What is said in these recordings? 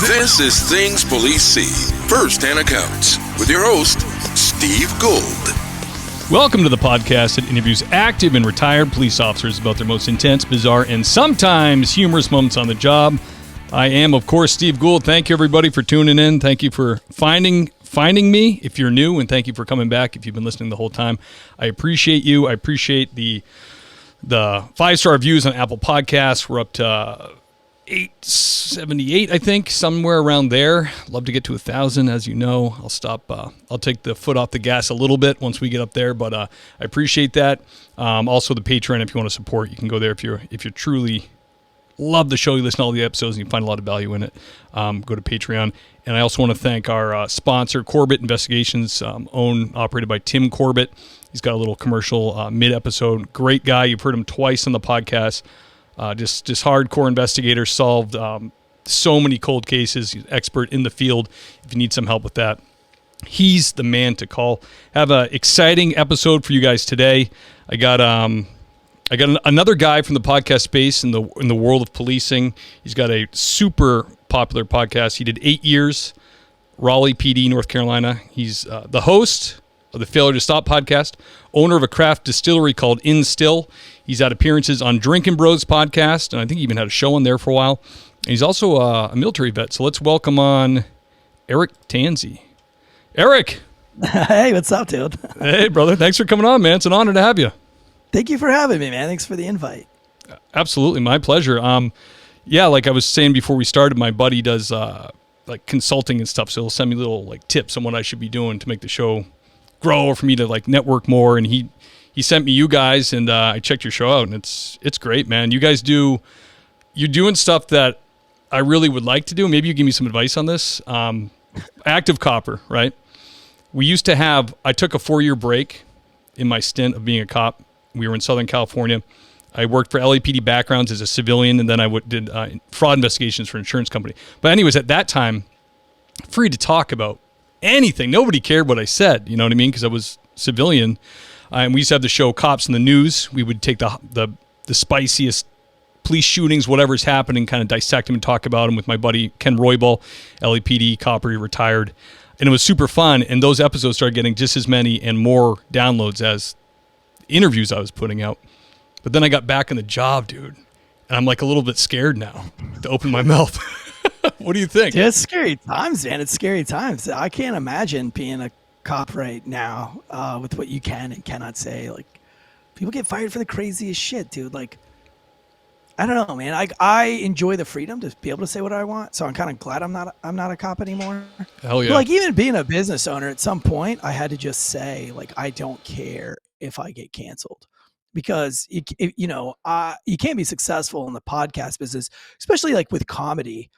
This is Things Police See, First-Hand Accounts, with your host, Steve Gould. Welcome to the podcast that interviews active and retired police officers about their most intense, bizarre, and sometimes humorous moments on the job. I am, of course, Steve Gould. Thank you, everybody, for tuning in. Thank you for finding me if you're new, and thank you for coming back if you've been listening the whole time. I appreciate you. I appreciate the 5-star reviews on Apple Podcasts. We're up to 878, I think, somewhere around there. Love to get to 1,000, as you know. I'll stop. I'll take the foot off the gas a little bit once we get up there, but I appreciate that. Also, the Patreon, if you want to support, you can go there if you truly love the show, you listen to all the episodes, and you find a lot of value in it. Go to Patreon. And I also want to thank our sponsor, Corbett Investigations, operated by Tim Corbett. He's got a little commercial mid-episode. Great guy. You've heard him twice on the podcast. Just hardcore investigator, solved so many cold cases. He's an expert in the field. If you need some help with that, he's the man to call. Have an exciting episode for you guys today. I got another guy from the podcast space in the world of policing. He's got a super popular podcast. He did 8 years, Raleigh PD, North Carolina. He's the host of the Failure to Stop podcast, owner of a craft distillery called Instill. He's had appearances on Drinking Bros podcast, and I think he even had a show on there for a while. And he's also a military vet. So let's welcome on Eric Tansey. Eric. Hey, what's up, dude? Hey, brother. Thanks for coming on, man. It's an honor to have you. Thank you for having me, man. Thanks for the invite. Absolutely. My pleasure. Yeah, like I was saying before we started, my buddy does like consulting and stuff. So he'll send me little like tips on what I should be doing to make the show grow or for me to like network more. And he sent me you guys, and I checked your show out, and it's great, man. You guys you're doing stuff that I really would like to do. Maybe you give me some advice on this. Active copper, right? I took a 4-year break in my stint of being a cop. We were in Southern California. I worked for LAPD backgrounds as a civilian, and then I did fraud investigations for an insurance company. But anyways, at that time, free to talk about anything. Nobody cared what I said, you know what I mean? Because I was civilian. And we used to have the show Cops in the News. We would take the spiciest police shootings, whatever's happening, kind of dissect them and talk about them with my buddy Ken Roybal, LAPD cop, he retired. And it was super fun. And those episodes started getting just as many and more downloads as interviews I was putting out. But then I got back in the job, dude. And I'm like a little bit scared now to open my mouth. What do you think? Dude, it's scary times, man. It's scary times. I can't imagine being a cop right now with what you can and cannot say. Like, people get fired for the craziest shit, dude. Like, I don't know, man. I enjoy the freedom to be able to say what I want. So I'm kind of glad I'm not a cop anymore. Hell yeah. But like, even being a business owner, at some point, I had to just say, like, I don't care if I get canceled. Because you can't be successful in the podcast business, especially like with comedy,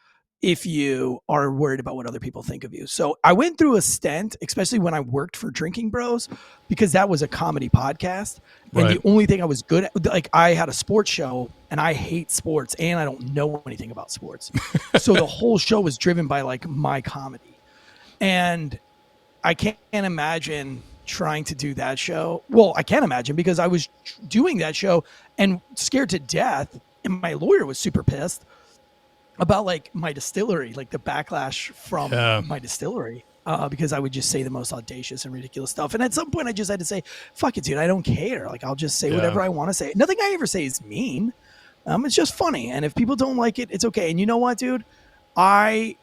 if you are worried about what other people think of you. So I went through a stint, especially when I worked for Drinking Bros, because that was a comedy podcast. And right. The only thing I was good at, like, I had a sports show, and I hate sports, and I don't know anything about sports. So the whole show was driven by like my comedy. And I can't imagine trying to do that show. Well, I can't imagine, because I was doing that show and scared to death, and my lawyer was super pissed about like my distillery, like the backlash from my distillery, because I would just say the most audacious and ridiculous stuff. And at some point I just had to say, fuck it, dude, I don't care. Like, I'll just say whatever I want to say. Nothing I ever say is mean. It's just funny. And if people don't like it, it's okay. And you know what, dude? I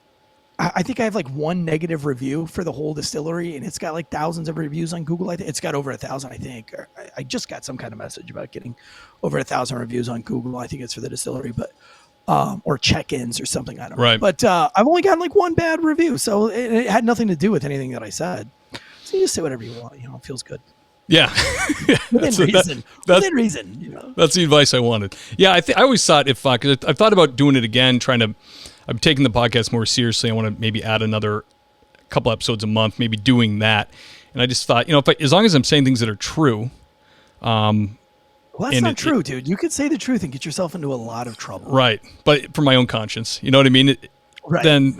think I have like one negative review for the whole distillery, and it's got like thousands of reviews on Google. I think it's got over 1,000, I think. I just got some kind of message about getting over 1,000 reviews on Google. I think it's for the distillery, but or check-ins or something. I don't know. But I've only gotten like one bad review, so it had nothing to do with anything that I said. So you just say whatever you want. You know, it feels good. Yeah. Within reason. Within reason. You know. That's the advice I wanted. Yeah, I always thought because I've thought about doing it again, I'm taking the podcast more seriously. I want to maybe add another couple episodes a month, maybe doing that. And I just thought, as long as I'm saying things that are true. Well, that's not true, dude. You could say the truth and get yourself into a lot of trouble. Right. But for my own conscience, you know what I mean? Then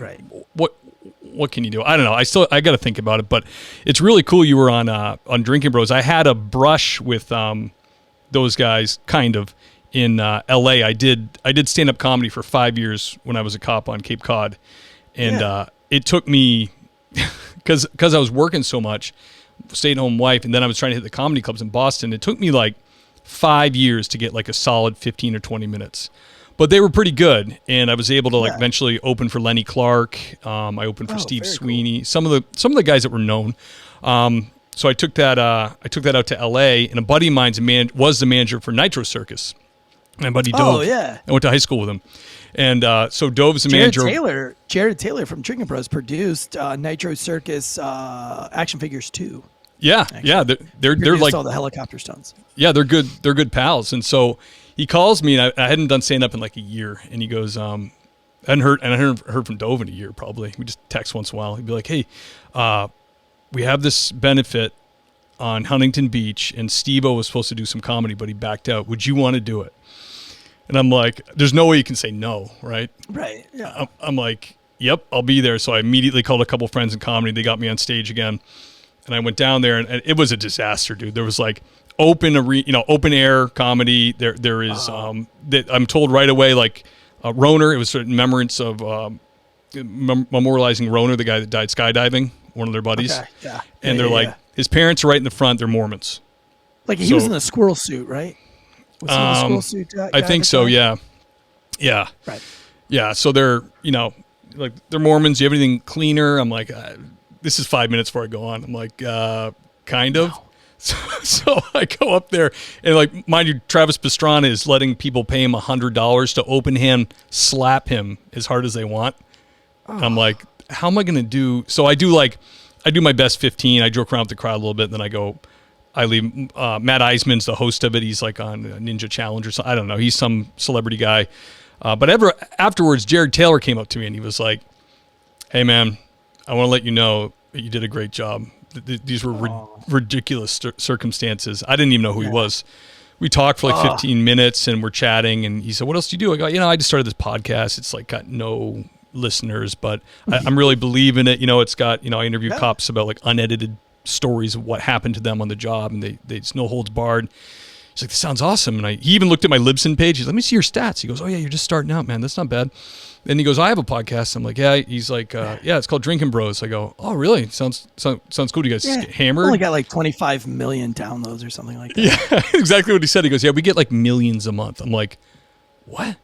what can you do? I don't know. I got to think about it, but it's really cool you were on Drinking Bros. I had a brush with those guys kind of in LA. I did stand-up comedy for 5 years when I was a cop on Cape Cod. And it took me, because I was working so much, stay-at-home wife, and then I was trying to hit the comedy clubs in Boston. It took me like 5 years to get like a solid 15 or 20 minutes. But they were pretty good, and I was able to like eventually open for Lenny Clark. I opened for Steve Sweeney, cool. some of the guys that were known. So I took that out to L.A., and a buddy of mine was the manager for Nitro Circus. My buddy Dove. Oh yeah, I went to high school with him, and so Dove's the manager. Jared Taylor from Drinking Bros produced Nitro Circus action figures too. Yeah, actually. Yeah, they're like all the helicopter stunts. Yeah, they're good. They're good pals, and so. He calls me, and I hadn't done stand-up in like a year, and he goes, I hadn't heard from Dove in a year probably. We just text once in a while. He'd be like, hey, we have this benefit on Huntington Beach, and Steve-O was supposed to do some comedy, but he backed out. Would you want to do it? And I'm like, there's no way you can say no, right? Right, yeah. I'm like, yep, I'll be there. So I immediately called a couple friends in comedy. They got me on stage again, and I went down there, and it was a disaster, dude. There was like, open air comedy. There is that I'm told right away, like Roner. It was in remembrance of memorializing Roner, the guy that died skydiving, one of their buddies. Okay, yeah. And they're like, his parents are right in the front. They're Mormons. Like he was in a squirrel suit, right? Was he in a squirrel suit? I think so. Yeah. Yeah. Right. Yeah. So they're like they're Mormons. Do you have anything cleaner? I'm like, this is 5 minutes before I go on. I'm like, kind of. Wow. So I go up there, and like, mind you, Travis Pastrana is letting people pay him $100 to open hand slap him as hard as they want. Oh. I'm like, how am I going to do? So I do my best 15. I joke around with the crowd a little bit, and then I leave. Matt Eisman's the host of it. He's like on Ninja Challenge or something. I don't know. He's some celebrity guy. But afterwards, Jared Taylor came up to me, and he was like, hey man, I want to let you know that you did a great job. These were ridiculous circumstances. I didn't even know who he was. We talked for like 15 minutes, and we're chatting, and he said, what else do you do? I go, I just started this podcast. It's like got no listeners, but I'm really believing it. It's got, I interview cops about like unedited stories of what happened to them on the job, and it's no holds barred. He's like, this sounds awesome. And he even looked at my Libsyn page. He's like, let me see your stats. He goes, oh yeah, you're just starting out, man. That's not bad. And he goes, I have a podcast. I'm like, yeah. He's like, yeah, it's called Drinking Bros. I go, oh, really? Sounds cool. Do you guys get hammered? Only got like 25 million downloads or something like that. Yeah, exactly what he said. He goes, yeah, we get like millions a month. I'm like, what? And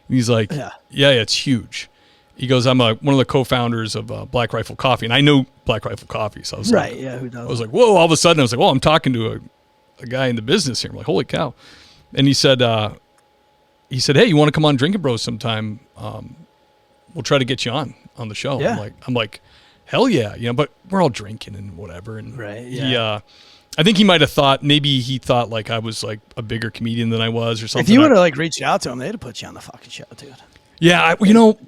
he's like, yeah, it's huge. He goes, I'm one of the co-founders of Black Rifle Coffee. And I know Black Rifle Coffee. So I was like, who doesn't? I was like, whoa, all of a sudden I was like, well, I'm talking to a guy in the business here. I'm like, holy cow. And he said, hey, you want to come on Drinking Bros sometime? We'll try to get you on the show. Yeah. I'm like, hell yeah, but we're all drinking and whatever. And I think he might have thought, maybe he thought like I was like a bigger comedian than I was or something. If you would have like reached out to him, they'd have put you on the fucking show, dude. Yeah,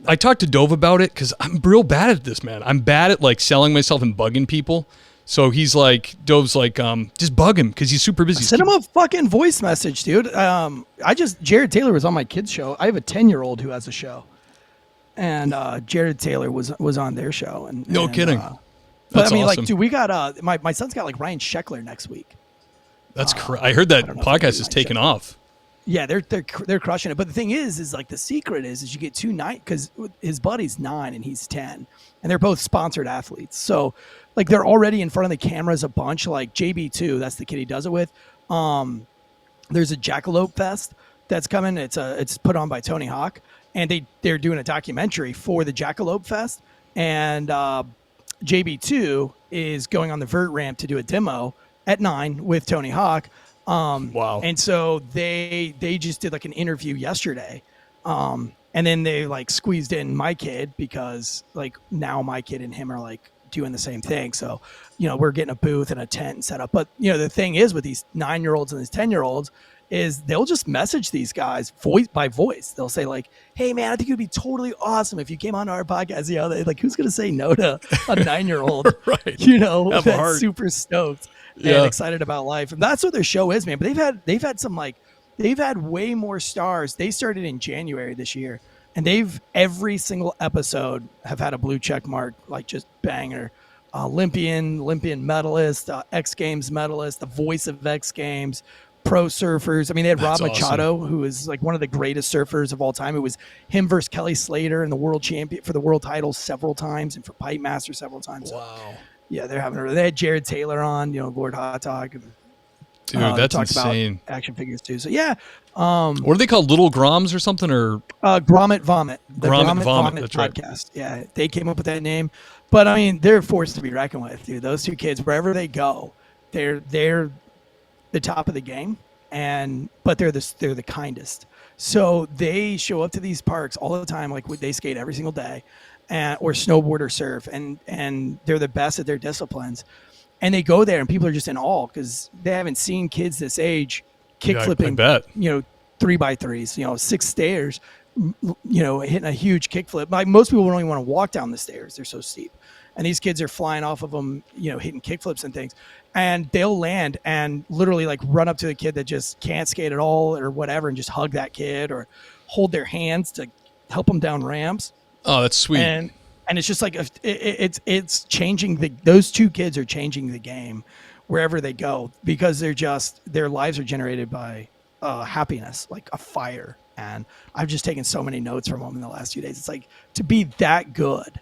I talked to Dove about it because I'm real bad at this, man. I'm bad at like selling myself and bugging people. So he's like, Dove's like, just bug him because he's super busy. Send him a fucking voice message, dude. Jared Taylor was on my kids' show. I have a 10-year-old who has a show. And Jared Taylor was on their show. No kidding. But I mean, awesome. Like, dude, we got my son's got like Ryan Sheckler next week. That's I heard that podcast is taking off. Yeah, they're crushing it. But the thing is like the secret is you get 2 nights because his buddy's 9 and he's 10, and they're both sponsored athletes. So like they're already in front of the cameras a bunch. Like JB2, that's the kid he does it with. There's a Jackalope Fest that's coming. It's put on by Tony Hawk. And they're doing a documentary for the Jackalope Fest, and JB2 is going on the vert ramp to do a demo at 9 with Tony Hawk. Wow! And so they just did like an interview yesterday, and then they like squeezed in my kid because like now my kid and him are like doing the same thing. So we're getting a booth and a tent and set up. But the thing is with these 9-year-olds and these 10-year-olds. Is they'll just message these guys voice by voice. They'll say like, hey man, I think it would be totally awesome if you came on our podcast. They like, who's going to say no to a 9-year-old, right? That's super stoked and excited about life. And that's what their show is, man. But they've had way more stars. They started in January this year, and every single episode have had a blue check mark, like just banger. Olympian medalist, X Games medalist, the voice of X Games, pro surfers. I mean, they had That's Rob awesome. Machado, who is like one of the greatest surfers of all time. It was him versus Kelly Slater in the world champion for the world title several times and for Pipe Master several times. Wow. So, yeah, they had Jared Taylor on, Lord Hot Dog. And, Dude, that's insane. About action figures too. So yeah. What are they called? Little Groms or something? Or Grommet Vomit. The Grommet Vomit, that's podcast. Right. Yeah, they came up with that name. But I mean, they're a force to be reckoned with, dude. Those two kids, wherever they go, they're the top of the game, but they're the kindest. So they show up to these parks all the time, like they skate every single day, or snowboard or surf, and they're the best at their disciplines. And they go there, and people are just in awe because they haven't seen kids this age kick flipping, 3x3s, 6 stairs, hitting a huge kick flip. Like most people don't even want to walk down the stairs; they're so steep. And these kids are flying off of them, hitting kick flips and things. And they'll land and literally like run up to the kid that just can't skate at all or whatever, and just hug that kid or hold their hands to help them down ramps. Oh, that's sweet. And it's just like it's changing those two kids are changing the game wherever they go, because their lives are generated by happiness, like a fire. And I've just taken so many notes from them in the last few days. It's like to be that good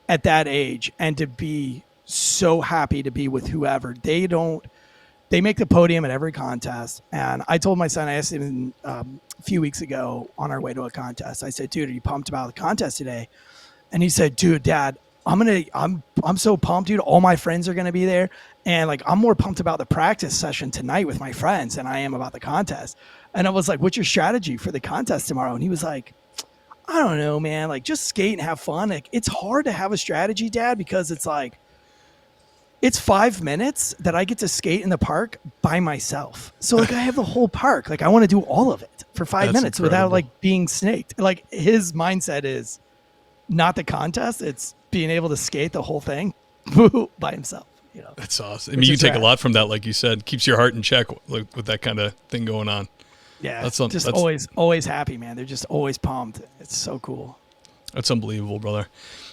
at that age and to be so happy to be with whoever. They make the podium at every contest. And I told my son, I asked him a few weeks ago on our way to a contest, I said, dude, are you pumped about the contest today? And he said, dude, Dad, I'm so pumped, dude. All my friends are going to be there. And like, I'm more pumped about the practice session tonight with my friends than I am about the contest. And I was like, what's your strategy for the contest tomorrow? And he was like, I don't know, man, like just skate and have fun. Like, it's hard to have a strategy, Dad, because it's like, it's 5 minutes that I get to skate in the park by myself. So like I have the whole park. Like I want to do all of it for 5 minutes incredible. Without like being snaked. Like his mindset is not the contest. It's being able to skate the whole thing by himself. That's awesome. I mean, you take a lot from that, like you said. Keeps your heart in check with that kind of thing going on. Yeah, that's always happy, man. They're just always pumped. It's so cool. That's unbelievable, brother.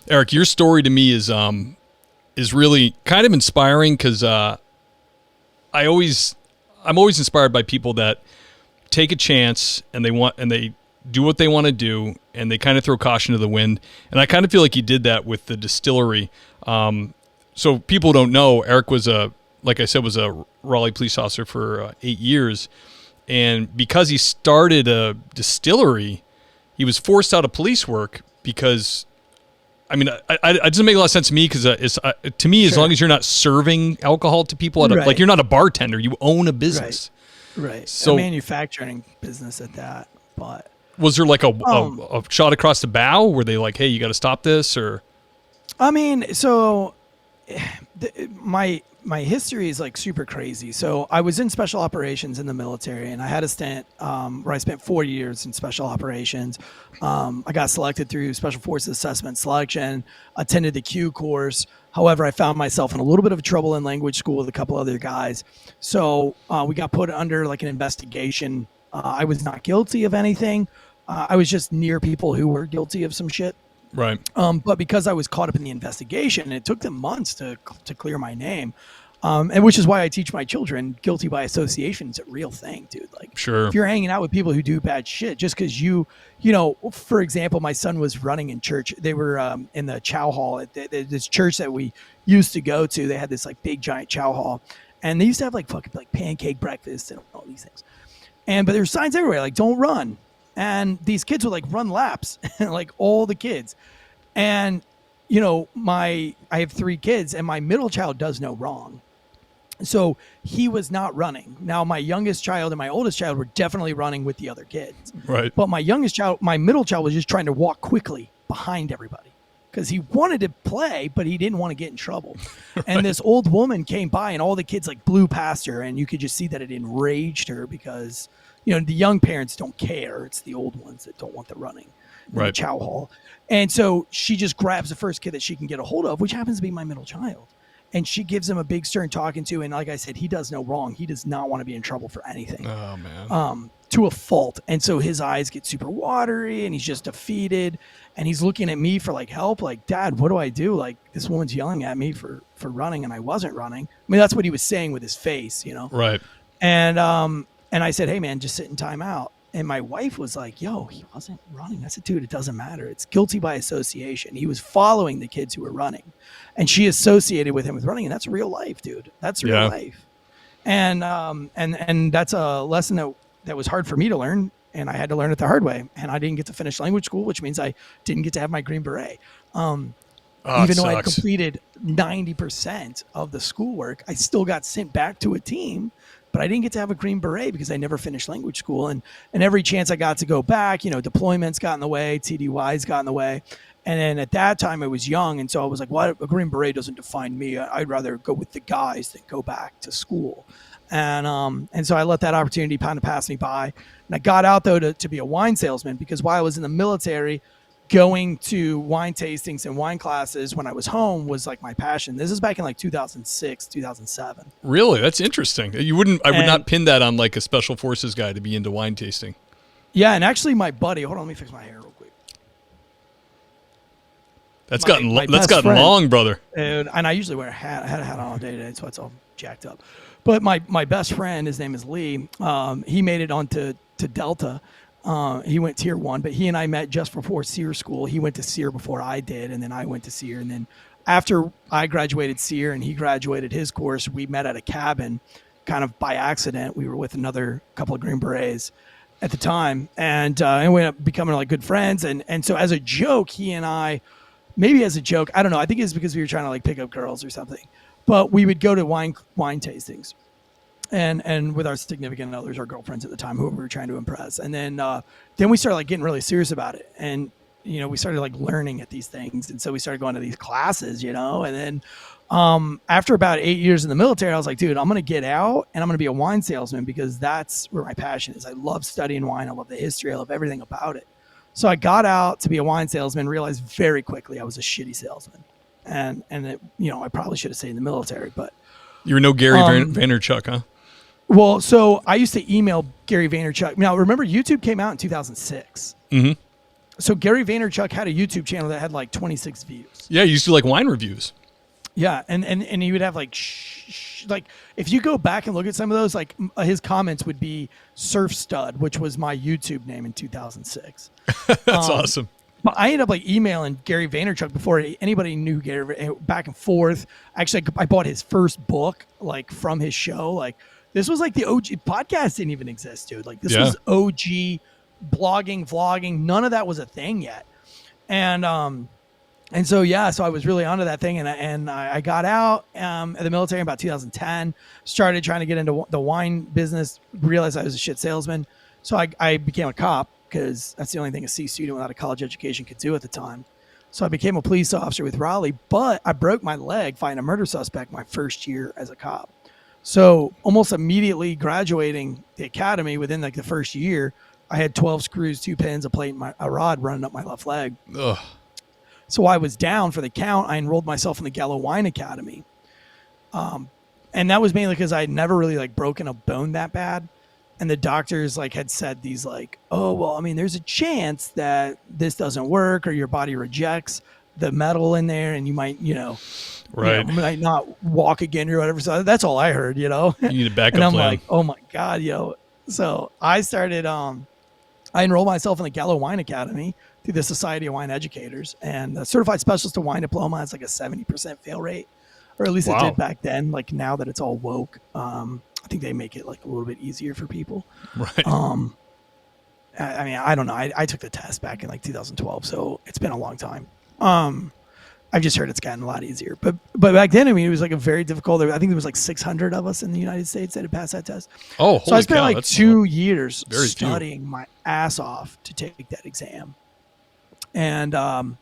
Eric, your story to me is really kind of inspiring because I'm always inspired by people that take a chance and they do what they want to do and they kind of throw caution to the wind. And I kind of feel like you did that with the distillery. So people don't know, Eric was like I said, was a Raleigh police officer for 8 years. And because he started a distillery, he was forced out of police work because, I mean, it doesn't make a lot of sense to me because to me, as long as you're not serving alcohol to people, like you're not a bartender, you own a business. Right. So a manufacturing business at that. But was there like a shot across the bow? Were they like, hey, you got to stop this? Or I mean, so my history is like super crazy. So I was in special operations in the military, and I had a stint where I spent 4 years in special operations. I got selected through Special Forces Assessment Selection, attended the Q course. However, I found myself in a little bit of trouble in language school with a couple other guys. So we got put under like an investigation. I was not guilty of anything. I was just near people who were guilty of some shit. right. But because I was caught up in the investigation, it took them months to clear my name. And which is why I teach my children guilty by association is a real thing, dude. Like, Sure. if you're hanging out with people who do bad shit, just because for example, my son was running in church. They were in the chow hall at this church that we used to go to. They had this like big giant chow hall, and they used to have like fucking like pancake breakfast and all these things. But there's signs everywhere like don't run, and these kids would like run laps, like all the kids, and I have 3 kids, and my middle child does no wrong. So he was not running. Now, my youngest child and my oldest child were definitely running with the other kids. Right. But my middle child was just trying to walk quickly behind everybody because he wanted to play, but he didn't want to get in trouble. Right. And this old woman came by, and all the kids like blew past her, and you could just see that it enraged her because, the young parents don't care. It's the old ones that don't want the running in the chow hall. And so she just grabs the first kid that she can get a hold of, which happens to be my middle child. And she gives him a big stern talking to, and like I said, he does no wrong. He does not want to be in trouble for anything. Oh man. To a fault. And so his eyes get super watery, and he's just defeated, and he's looking at me for like help. Like, Dad, what do I do? Like, this woman's yelling at me for running, and I wasn't running. I mean, that's what he was saying with his face, Right. And And I said, hey man, just sit in timeout. And my wife was like, yo, he wasn't running. I said, dude, it doesn't matter. It's guilty by association. He was following the kids who were running, and she associated with him with running. And that's real life, dude. That's real life. And that's a lesson that was hard for me to learn. And I had to learn it the hard way. And I didn't get to finish language school, which means I didn't get to have my Green Beret. Even though I completed 90% of the schoolwork, I still got sent back to a team, but I didn't get to have a Green Beret because I never finished language school. And every chance I got to go back, deployments got in the way, TDYs got in the way. And then at that time I was young. And so I was like, well, a Green Beret doesn't define me. I'd rather go with the guys than go back to school. And so I let that opportunity kind of pass me by. And I got out though to be a wine salesman, because while I was in the military, going to wine tastings and wine classes when I was home was like my passion. This is back in like 2006, 2007. Really? That's interesting. I would not pin that on like a special forces guy to be into wine tasting. Yeah. And actually my buddy, hold on, let me fix my hair real quick. That's gotten long, brother. And I usually wear a hat. I had a hat on all day today, so it's all jacked up. But my best friend, his name is Lee. He made it on to Delta. He went tier 1, but he and I met just before SEER school. He went to SEER before I did, and then I went to SEER. And then after I graduated SEER and he graduated his course, we met at a cabin kind of by accident. We were with another couple of Green Berets at the time, and we ended up becoming like good friends. And so as a joke, he and I, maybe as a joke, I don't know, I think it's because we were trying to like pick up girls or something, but we would go to wine tastings. And with our significant others, our girlfriends at the time, who we were trying to impress. And then we started like getting really serious about it. And, we started like learning at these things. And so we started going to these classes, and then after about 8 years in the military, I was like, dude, I'm going to get out and I'm going to be a wine salesman, because that's where my passion is. I love studying wine. I love the history. I love everything about it. So I got out to be a wine salesman, realized very quickly I was a shitty salesman. And it, I probably should have stayed in the military, but. You were no Gary Vaynerchuk, huh? Well, so I used to email Gary Vaynerchuk. Now, remember, YouTube came out in 2006. Mm-hmm. So Gary Vaynerchuk had a YouTube channel that had like 26 views. Yeah, you used to like wine reviews. Yeah, and he would have like, like if you go back and look at some of those, like his comments would be Surf Stud, which was my YouTube name in 2006. That's awesome. But I ended up like emailing Gary Vaynerchuk before anybody knew Gary, back and forth. Actually, I bought his first book like from his show. Like, this was like the OG podcast didn't even exist, dude. Like this was OG blogging, vlogging. None of that was a thing yet. And so I was really onto that thing. And I got out of the military in about 2010, started trying to get into the wine business, realized I was a shit salesman. So I became a cop, because that's the only thing a C student without a college education could do at the time. So I became a police officer with Raleigh, but I broke my leg fighting a murder suspect my first year as a cop. So almost immediately graduating the academy, within like the first year, I had 12 screws, 2 pins, a plate, and a rod running up my left leg. Ugh. So I was down for the count. I enrolled myself in the Gallo Wine Academy. And that was mainly because I had never really like broken a bone that bad. And the doctors like had said these like, oh, well, I mean, there's a chance that this doesn't work, or your body rejects the metal in there, and you might, right, might not walk again or whatever. So that's all I heard, You need a backup and I'm plan. like, oh my God, So I started, I enrolled myself in the Gallo Wine Academy through the Society of Wine Educators, and the Certified Specialist of Wine Diploma has like a 70% fail rate, or at least it did back then. Like now that it's all woke, I think they make it like a little bit easier for people. Right. I mean, I don't know. I took the test back in like 2012, so it's been a long time. I've just heard it's gotten a lot easier, but back then, I mean, it was like a very difficult. I think there was like 600 of us in the United States that had passed that test. Oh, so I spent like that's 2 years very studying my ass off to take that exam, and I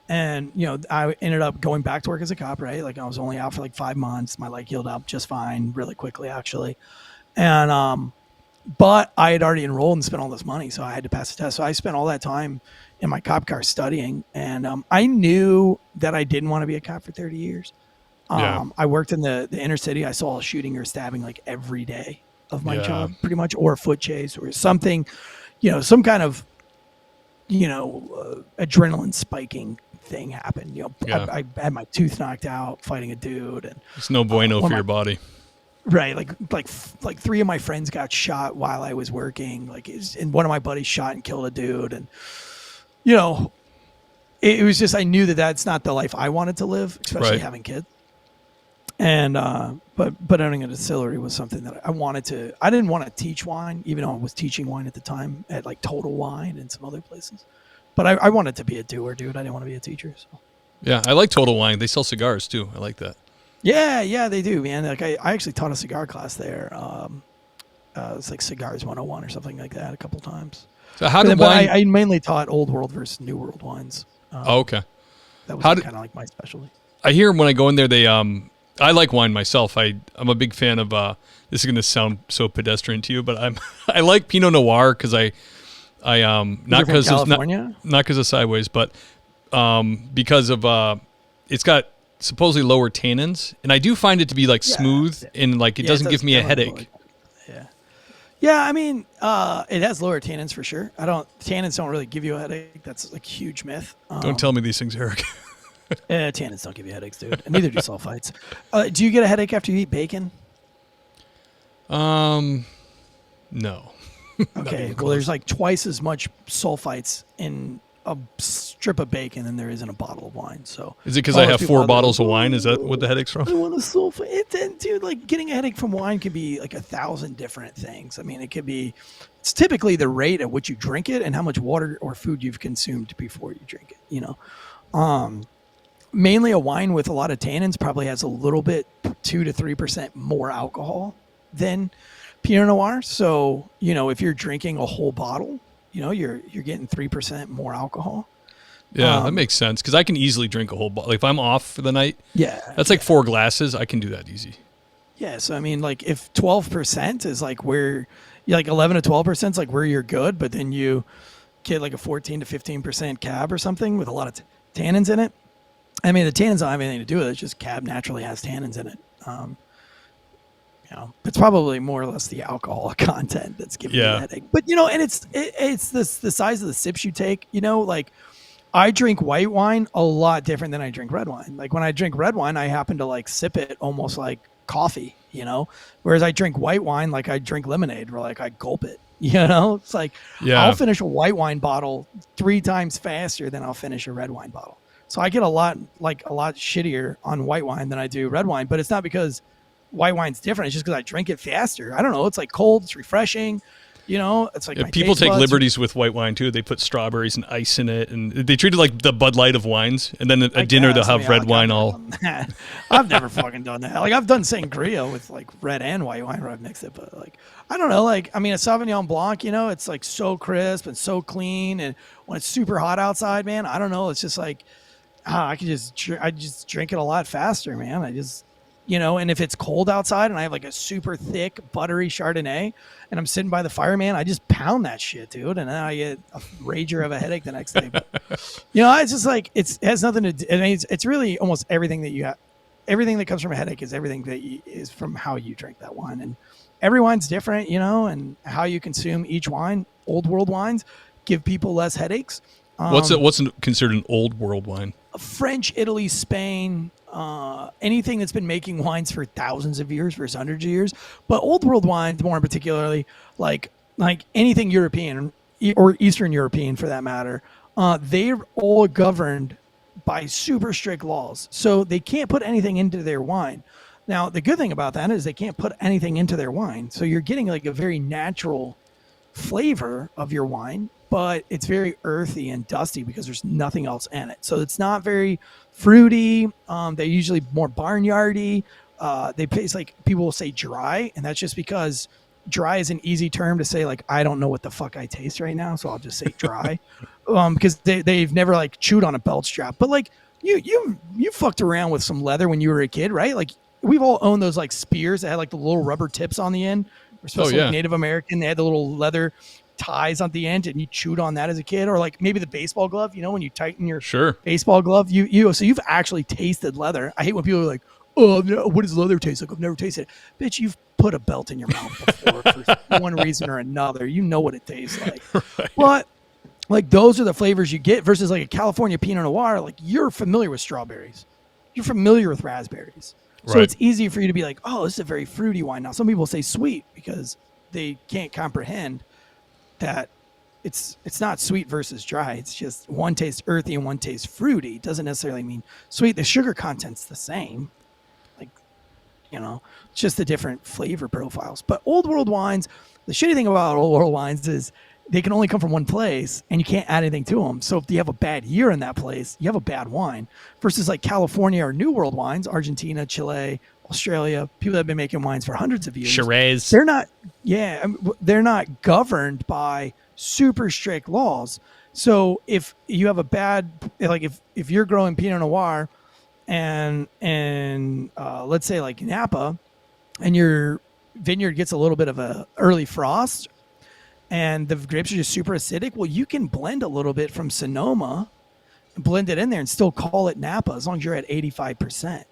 ended up going back to work as a cop. Right, like I was only out for like 5 months. My leg healed up just fine, really quickly actually, and but I had already enrolled and spent all this money, so I had to pass the test. So I spent all that time in my cop car studying, and I knew that I didn't want to be a cop for 30 years. I worked in the inner city. I saw a shooting or stabbing like every day of my job, pretty much, or a foot chase or something, some kind of, adrenaline spiking thing happened. I had my tooth knocked out fighting a dude, and it's no bueno for your body. Right, like 3 of my friends got shot while I was working. And one of my buddies shot and killed a dude, and you know, it was just I knew that that's not the life I wanted to live, especially having kids. And but owning a distillery was something that I wanted to. I didn't want to teach wine, even though I was teaching wine at the time at like Total Wine and some other places. But I wanted to be a doer, dude. I didn't want to be a teacher. So. Yeah, I like Total Wine. They sell cigars too. I like that. Yeah, they do, man. Like I actually taught a cigar class there. It's like Cigars 101 or something like that a couple times. So how did wine? I mainly taught Old World versus New World wines. Okay. That was kind of like my specialty. I hear when I go in there, they I like wine myself. I'm a big fan of. This is going to sound so pedestrian to you, but I like Pinot Noir because I not because of sideways, but because of it's got supposedly lower tannins, and I do find it to be like smooth and like it doesn't give me a headache. Yeah. I mean, it has lower tannins for sure. Tannins don't really give you a headache. That's like a huge myth. Don't tell me these things, Eric. Tannins don't give you headaches, dude. And neither do sulfites. Do you get a headache after you eat bacon? No. Okay. Well, there's like twice as much sulfites in a strip of bacon than there is in a bottle of wine. So is it because I have 4 bottles of wine? Is that what the headache's from? I want a sulfite. Dude, like getting a headache from wine could be like 1,000 different things. I mean, it's typically the rate at which you drink it and how much water or food you've consumed before you drink it. You know, mainly a wine with a lot of tannins probably has a little bit 2 to 3% more alcohol than Pinot Noir. So, you know, if you're drinking a whole bottle, you know, you're getting 3% more alcohol. Yeah, that makes sense because I can easily drink a whole bottle. Like if I'm off for the night, that's like 4 glasses. I can do that easy. Yeah, so I mean, like if 12% is like where, like 11 to 12% is like where you're good, but then you get like a 14 to 15% cab or something with a lot of tannins in it. I mean, the tannins don't have anything to do with it. It's just cab naturally has tannins in it. You know, it's probably more or less the alcohol content that's giving you the headache. But you know, and it's the size of the sips you take. You know, like I drink white wine a lot different than I drink red wine. Like when I drink red wine, I happen to like sip it almost like coffee. You know, whereas I drink white wine like I drink lemonade, or like I gulp it. You know, it's like I'll finish a white wine bottle 3 times faster than I'll finish a red wine bottle. So I get a lot shittier on white wine than I do red wine, but it's not because white wine's different. It's just because I drink it faster. I don't know. It's like cold. It's refreshing. You know, it's like people take liberties with white wine too. They put strawberries and ice in it, and they treat it like the Bud Light of wines. And then at dinner they'll have red wine all. I've never fucking done that. Like I've done sangria with like red and white wine where I've mixed it, but like I don't know. Like I mean, a Sauvignon Blanc, you know, it's like so crisp and so clean, and when it's super hot outside, man, I don't know. It's just like I just drink it a lot faster, man. I just. You know, and if it's cold outside and I have like a super thick, buttery Chardonnay and I'm sitting by the fire, man, I just pound that shit, dude. And then I get a rager of a headache the next day. But, you know, it's just like, it has nothing to do. I mean, it's really almost everything that you have. Everything that comes from a headache is everything that is from how you drink that wine. And every wine's different, you know, and how you consume each wine. Old world wines give people less headaches. What's considered an old world wine? French, Italy, Spain, anything that's been making wines for thousands of years versus hundreds of years. But old world wines, more particularly, like anything European or Eastern European for that matter, they're all governed by super strict laws. So they can't put anything into their wine. Now, the good thing about that is they can't put anything into their wine. So you're getting like a very natural flavor of your wine, but it's very earthy and dusty because there's nothing else in it. So it's not very fruity. They're usually more barnyardy. They taste like, people will say dry, and that's just because dry is an easy term to say, like, I don't know what the fuck I taste right now, so I'll just say dry. Because they've never like chewed on a belt strap. But like you fucked around with some leather when you were a kid, right? Like we've all owned those like spears that had like the little rubber tips on the end. We're supposed to like Native American. They had the little leather ties on the end, and you chewed on that as a kid. Or like maybe the baseball glove, you know, when you tighten your baseball glove, so you've actually tasted leather. I hate when people are like, oh, what does leather taste like? I've never tasted it. Bitch, you've put a belt in your mouth before for one reason or another. You know what it tastes like. Right. But like those are the flavors you get versus like a California Pinot Noir. Like you're familiar with strawberries. You're familiar with raspberries. So Right. it's easy for you to be like, oh, this is a very fruity wine. Now, some people say sweet because they can't comprehend that it's not sweet versus dry. It's just one tastes earthy and one tastes fruity. It doesn't necessarily mean sweet. The sugar content's the same. Like, it's just the different flavor profiles. But old world wines, the shitty thing about old world wines is they can only come from one place and you can't add anything to them. So if you have a bad year in that place, you have a bad wine. Versus like California or New World wines, Argentina, Chile, Australia, people that have been making wines for hundreds of years. Shiraz. They're not governed by super strict laws. So if you have a bad, like if you're growing Pinot Noir and let's say like Napa, and your vineyard gets a little bit of a early frost and the grapes are just super acidic, well, you can blend a little bit from Sonoma and blend it in there and still call it Napa as long as you're at 85%.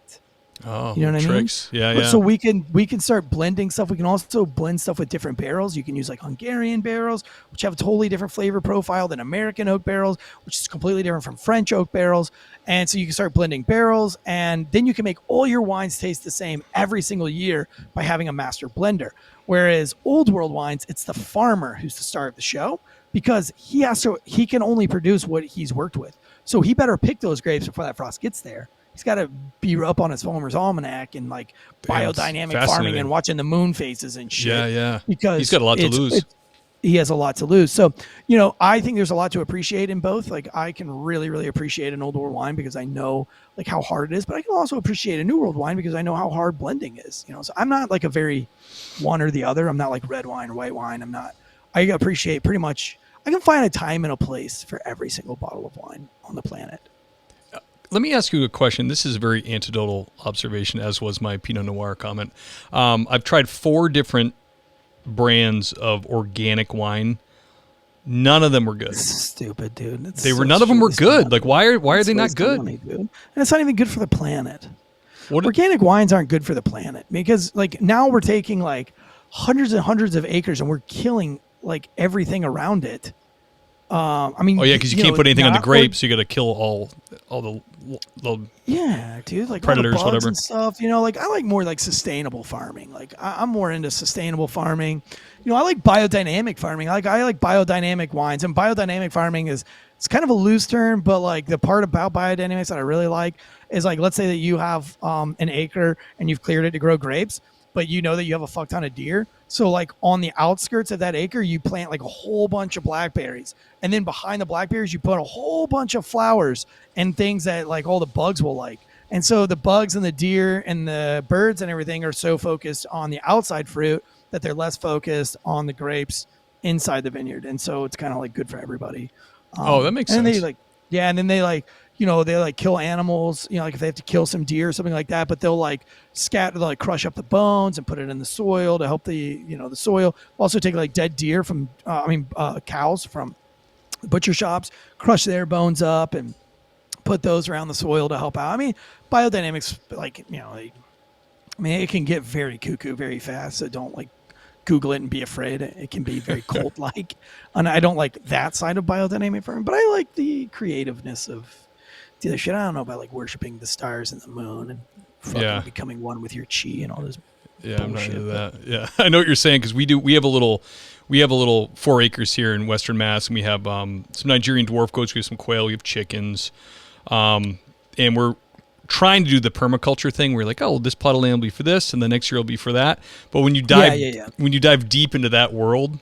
Oh, you know what tricks. I mean? Yeah, yeah. So we can start blending stuff. We can also blend stuff with different barrels. You can use like Hungarian barrels, which have a totally different flavor profile than American oak barrels, which is completely different from French oak barrels. And so you can start blending barrels, and then you can make all your wines taste the same every single year by having a master blender. Whereas old world wines, it's the farmer who's the star of the show because he can only produce what he's worked with. So he better pick those grapes before that frost gets there. He's got to be up on his farmer's almanac and like biodynamic farming and watching the moon phases and shit. Yeah, yeah. Because he's got a lot to lose. He has a lot to lose. So, I think there's a lot to appreciate in both. Like I can really, really appreciate an old world wine because I know like how hard it is, but I can also appreciate a new world wine because I know how hard blending is, So I'm not like a very one or the other. I'm not like red wine or white wine. I appreciate pretty much, I can find a time and a place for every single bottle of wine on the planet. Let me ask you a question. This is a very anecdotal observation, as was my Pinot Noir comment. I've tried 4 different brands of organic wine. None of them were good. Stupid, dude. None of them were good. Like, why are they not good? Money, dude. And it's not even good for the planet. Organic wines aren't good for the planet because, like, now we're taking like hundreds and hundreds of acres and we're killing like everything around it. Because you can't put anything on the grapes. So you got to kill all the dude, like predators, all the bugs whatever and stuff. Like I like more like sustainable farming. Like I'm more into sustainable farming. I like biodynamic farming. I like biodynamic wines, and biodynamic farming it's kind of a loose term, but like the part about biodynamics that I really like is like, let's say that you have an acre and you've cleared it to grow grapes, but you know that you have a fuck ton of deer. So like on the outskirts of that acre, you plant like a whole bunch of blackberries. And then behind the blackberries, you put a whole bunch of flowers and things that like all the bugs will like. And so the bugs and the deer and the birds and everything are so focused on the outside fruit that they're less focused on the grapes inside the vineyard. And so it's kind of like good for everybody. That makes sense. And then they kill animals, like if they have to kill some deer or something like that, but they'll like crush up the bones and put it in the soil to help the soil. Also take like dead deer from, cows from butcher shops, crush their bones up and put those around the soil to help out. Biodynamics, it can get very cuckoo very fast. So don't like Google it and be afraid. It can be very cult-like. And I don't like that side of biodynamic farming, but I like the creativeness of the other shit. I don't know about like worshiping the stars and the moon and fucking becoming one with your chi and all this. Yeah, I'm not into that. Yeah, I know what you're saying because we have a little 4 acres here in Western Mass, and we have some Nigerian dwarf goats, we have some quail, we have chickens, and we're trying to do the permaculture thing. We're like, this plot of land will be for this, and the next year will be for that. But when you dive deep into that world,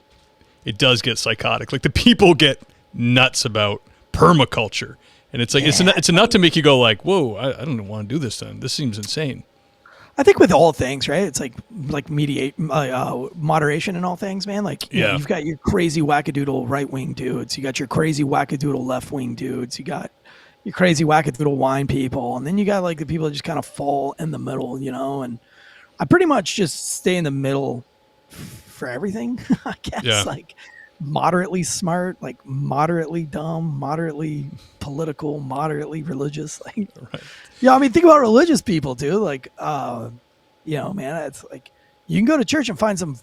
it does get psychotic. Like the people get nuts about permaculture. And it's like it's enough to make you go like, whoa, I don't want to do this then. This seems insane. I think with all things, right? It's like moderation in all things, man. Like you've got your crazy wackadoodle right wing dudes, you got your crazy wackadoodle left wing dudes, you got your crazy wackadoodle wine people, and then you got like the people that just kind of fall in the middle, And I pretty much just stay in the middle for everything, I guess. Yeah. Like moderately smart, like moderately dumb, moderately political, moderately religious. Like, right. Think about religious people too. Like, man, it's like you can go to church and find some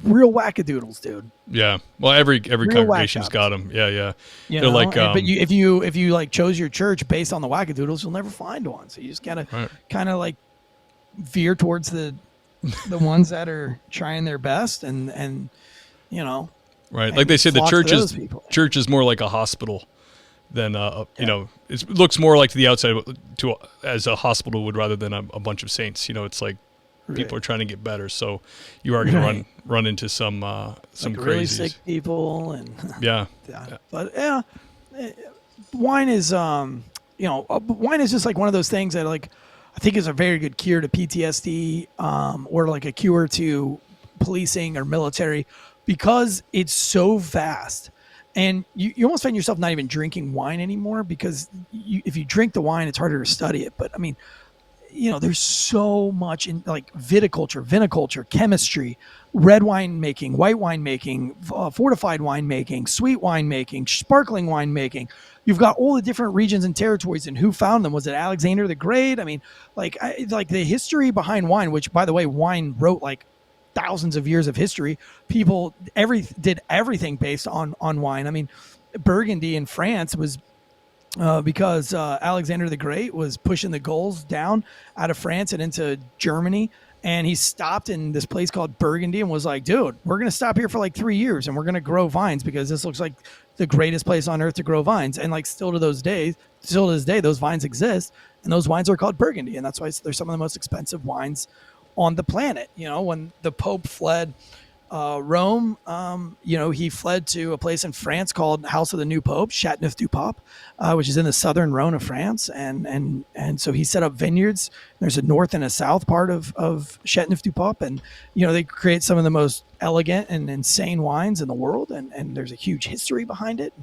real wackadoodles, dude. Yeah. Well, every congregation's got them. Yeah. They're like, but if you like chose your church based on the wackadoodles, you'll never find one. So you just gotta kind of like, veer towards the ones that are trying their best and Right. Like they say, the flock to those church people. is more like a hospital than, it looks more like to the outside as a hospital would rather than a bunch of saints. It's like people are trying to get better. So you are going to run into some like crazies. really sick people. And Yeah. But wine is, wine is just like one of those things that like, I think is a very good cure to PTSD, or like a cure to policing or military, because it's so vast. And you almost find yourself not even drinking wine anymore, because if you drink the wine, it's harder to study it. But I mean, there's so much in like viniculture, chemistry, red wine making, white wine making, fortified wine making, sweet wine making, sparkling wine making. You've got all the different regions and territories, and who found them. Was it Alexander the Great? I mean, like the history behind wine, which, by the way, wine wrote like thousands of years of history. People did everything based on wine. I mean, Burgundy in France was because Alexander the Great was pushing the Gauls down out of France and into Germany. And he stopped in this place called Burgundy and was like, dude, we're going to stop here for like 3 years and we're going to grow vines, because this looks like the greatest place on earth to grow vines. And like still to this day, those vines exist, and those wines are called Burgundy. And that's why they're some of the most expensive wines on the planet. When the Pope fled Rome, he fled to a place in France called House of the New Pope, Châteauneuf-du-Pape, which is in the southern Rhone of France. And so he set up vineyards. There's a north and a south part of Châteauneuf-du-Pape. And, they create some of the most elegant and insane wines in the world. And there's a huge history behind it.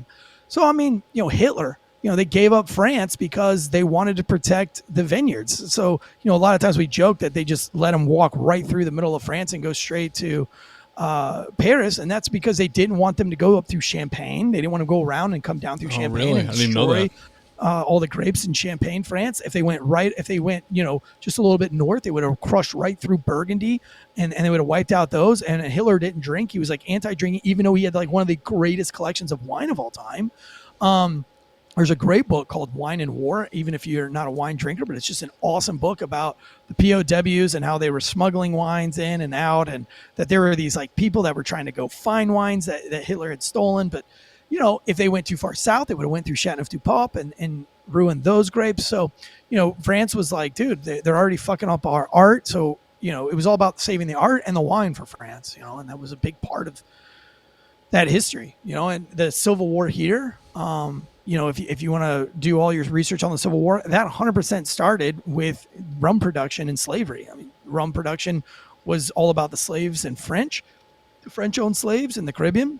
So, I mean, Hitler, they gave up France because they wanted to protect the vineyards. So, a lot of times we joke that they just let them walk right through the middle of France and go straight to Paris, and that's because they didn't want them to go up through Champagne. They didn't want to go around and come down through Champagne really? and I didn't know destroy that. all the grapes in Champagne, France. If they went just a little bit north, they would have crushed right through Burgundy, and they would have wiped out those. And Hitler didn't drink. He was like anti-drinking, even though he had like one of the greatest collections of wine of all time. There's a great book called Wine and War, even if you're not a wine drinker, but it's just an awesome book about the POWs and how they were smuggling wines in and out, and that there were these like people that were trying to go find wines that Hitler had stolen. But, if they went too far south, they would have went through Châteauneuf-du-Pape and ruined those grapes. So, France was like, dude, they're already fucking up our art. So, it was all about saving the art and the wine for France, and that was a big part of that history, and the Civil War here. If you want to do all your research on the Civil War, that 100% started with rum production and slavery. I mean, rum production was all about the slaves and the French-owned slaves in the Caribbean,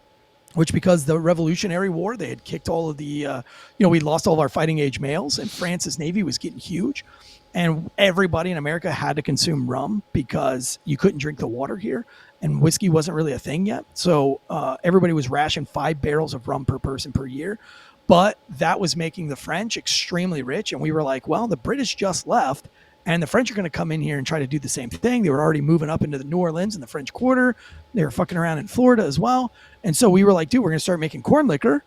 which, because the Revolutionary War, they had kicked all of the, we lost all of our fighting age males, and France's Navy was getting huge. And everybody in America had to consume rum because you couldn't drink the water here, and whiskey wasn't really a thing yet. So everybody was rationed 5 barrels of rum per person per year. But that was making the French extremely rich. And we were like, well, the British just left, and the French are going to come in here and try to do the same thing. They were already moving up into the New Orleans and the French Quarter. They were fucking around in Florida as well. And so we were like, dude, we're going to start making corn liquor,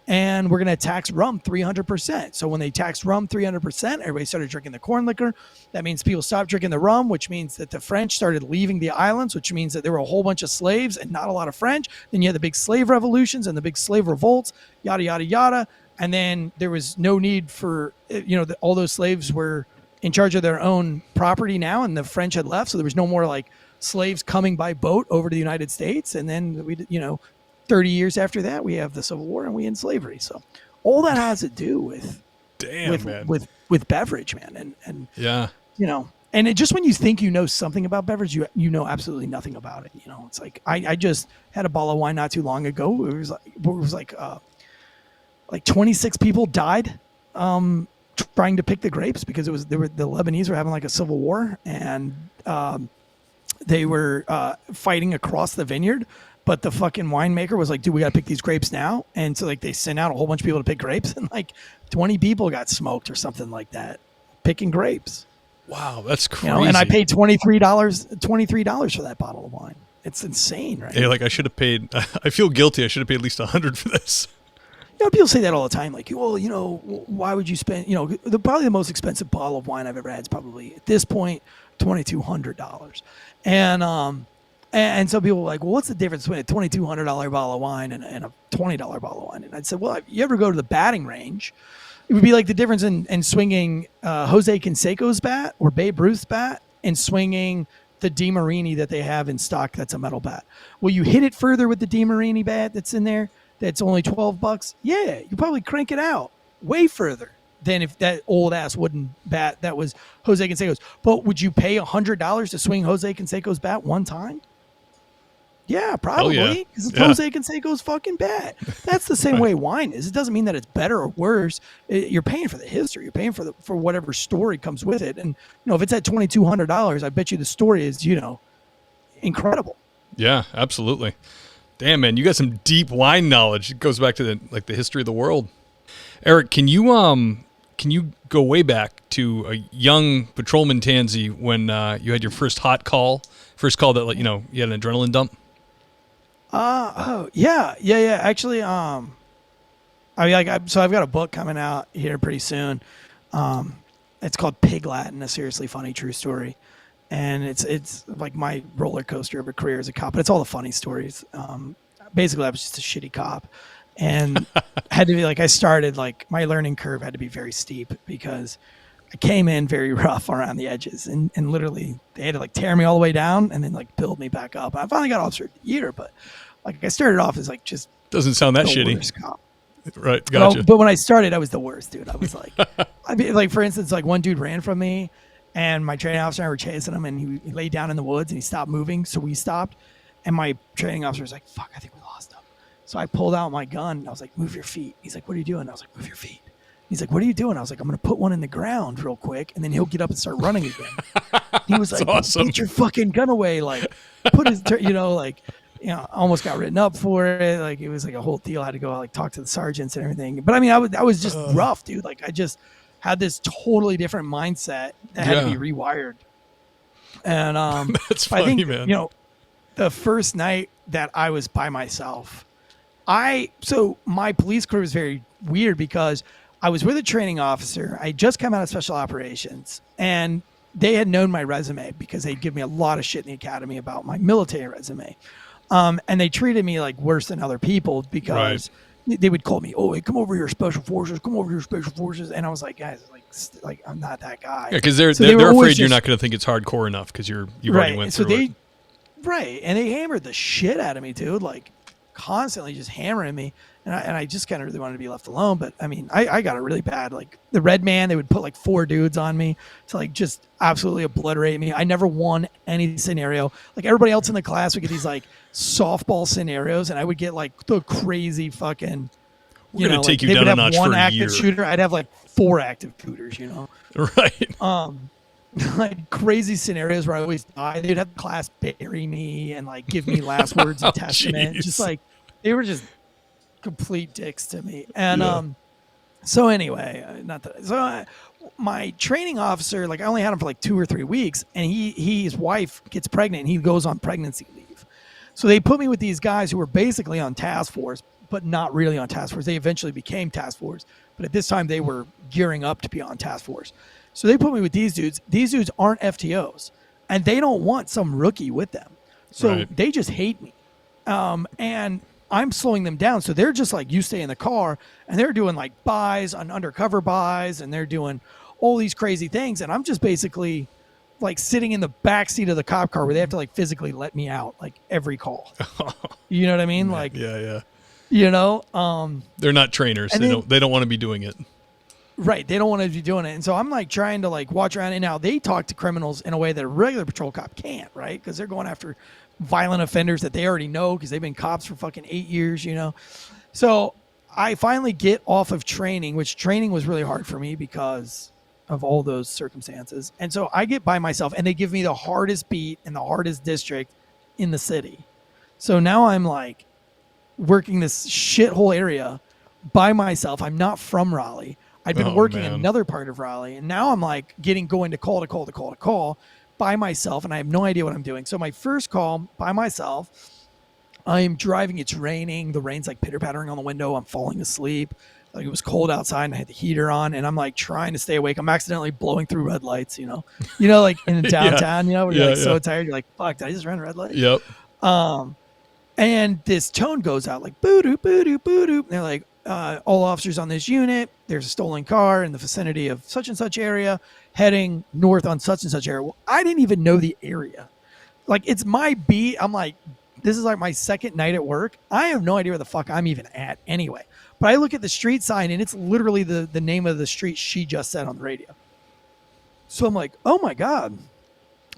and we're going to tax rum 300%. So when they taxed rum 300%, everybody started drinking the corn liquor. That means people stopped drinking the rum, which means that the French started leaving the islands, which means that there were a whole bunch of slaves and not a lot of French. Then you had the big slave revolutions and the big slave revolts, yada, yada, yada. And then there was no need for, all those slaves were in charge of their own property now, and the French had left. So there was no more like slaves coming by boat over to the United States. And then 30 years after that, we have the Civil War and we end slavery. So all that has to do with beverage, man. And yeah, and it just, when you think you know something about beverage, you know absolutely nothing about it. It's like, I just had a bottle of wine not too long ago. It was like 26 people died trying to pick the grapes, because the Lebanese were having like a civil war, and they were fighting across the vineyard. But the fucking winemaker was like, dude, we got to pick these grapes now. And so like they sent out a whole bunch of people to pick grapes, and like 20 people got smoked or something like that, picking grapes. Wow, that's crazy. And I paid $23 for that bottle of wine. It's insane, right? Yeah, like I should have paid, I feel guilty. I should have paid at least $100 for this. people say that all the time. Like, well, why would you spend? Probably the most expensive bottle of wine I've ever had is probably at this point $2,200, and some people are like, well, what's the difference between a $2,200 bottle of wine and a $20 bottle of wine? And I'd say, well, if you ever go to the batting range, it would be like the difference in swinging Jose Canseco's bat or Babe Ruth's bat and swinging the DeMarini that they have in stock. That's a metal bat. Will you hit it further with the DeMarini bat that's in there? That's only $12. Yeah, you probably crank it out way further than if that old ass wooden bat that was Jose Canseco's. But would you pay $100 to swing Jose Canseco's bat one time? Yeah, probably. Because it's Jose Canseco's fucking bat. That's the same way wine is. It doesn't mean that it's better or worse. You're paying for the history. You're paying for whatever story comes with it. And if it's at $2,200, I bet you the story is incredible. Yeah, absolutely. Damn, man, you got some deep wine knowledge. It goes back to the history of the world. Eric, can you go way back to a young patrolman Tansey when you had your first hot call, that you had an adrenaline dump? Yeah. Actually, so I've got a book coming out here pretty soon. It's called Pig Latin, a seriously funny true story. And it's like my roller coaster of a career as a cop, but it's all the funny stories. Basically I was just a shitty cop and had to be like, I started like my learning curve had to be very steep because I came in very rough around the edges and literally they had to like tear me all the way down and then like build me back up. I finally got officer of the year, but like I started off as like just doesn't sound that shitty. Worst cop. Right. Gotcha. But when I started, I was the worst, dude. I was like, like for instance, like one dude ran from me and my training officer and I were chasing him and he laid down in the woods and he stopped moving. So we stopped and my training officer was like, fuck, I think we lost him. So I pulled out my gun and I was like, move your feet. He's like, what are you doing? I was like, move your feet. He's like, what are you doing? I was like, I'm going to put one in the ground real quick and then he'll get up and start running again. He was like, awesome. Put your fucking gun away. Like put his, almost got written up for it. Like it was like a whole deal. I had to go like talk to the sergeants and everything. But I mean, I was just rough, dude. Like I just had this totally different mindset that had to be rewired. And that's funny, I think, man. The first night that I was by myself, so my police career was very weird because I was with a training officer. I just come out of special operations and they had known my resume because they'd give me a lot of shit in the academy about my military resume. And they treated me like worse than other people because they would call me, oh, hey, come over here, special forces, come over here, special forces. And I was like, guys, like I'm not that guy. Yeah, because they're afraid you're not going to think it's hardcore enough because you've already went through it. Right. And they hammered the shit out of me, dude, like constantly just hammering me. And I just kind of really wanted to be left alone. But I mean, I got it really bad. Like the red man, they would put like 4 dudes on me to like just absolutely obliterate me. I never won any scenario. Like everybody else in the class would get these like softball scenarios and I would get like the crazy fucking, we're going to take you down a notch for a year. One active shooter. I'd have like 4 active shooters, Right. Like crazy scenarios where I always die. They'd have the class bury me and like give me last words of testament. Geez. Just like they were just complete dicks to me. And so anyway, my training officer, like I only had him for like 2 or 3 weeks, and his wife gets pregnant and he goes on pregnancy leave. So they put me with these guys who were basically on task force, but not really on task force. They eventually became task force, but at this time they were gearing up to be on task force. So they put me with these dudes. These dudes aren't FTOs, and they don't want some rookie with them. So they just hate me. And I'm slowing them down. So they're just like, you stay in the car, and they're doing like buys on undercover buys, and they're doing all these crazy things. And I'm just basically like sitting in the back seat of the cop car where they have to like physically let me out like every call. You know what I mean? Like, yeah. They're not trainers. They don't want to be doing it. Right. They don't want to be doing it. And so I'm like trying to like watch around. And now they talk to criminals in a way that a regular patrol cop can't, right? Because they're going after violent offenders that they already know because they've been cops for fucking 8 years, So I finally get off of training, which training was really hard for me because of all those circumstances. And so I get by myself and they give me the hardest beat in the hardest district in the city. So now I'm like working this shithole area by myself. I'm not from Raleigh. I'd been working in another part of Raleigh, and now I'm like going to call by myself, and I have no idea what I'm doing. So my first call by myself I'm driving. It's raining. The rain's like pitter pattering on the window. I'm falling asleep. Like it was cold outside and I had the heater on and I'm like trying to stay awake. I'm accidentally blowing through red lights, like in downtown, where you're like so tired. You're like, fuck, did I just run a red light? Yep. And this tone goes out like boo doo, boo doo, boo doo. They're like, all officers on this unit. There's a stolen car in the vicinity of such and such area heading north on such and such area. Well, I didn't even know the area. Like it's my beat. I'm like, this is like my second night at work. I have no idea where the fuck I'm even at anyway. But I look at the street sign and it's literally the name of the street she just said on the radio. So I'm like, oh my God,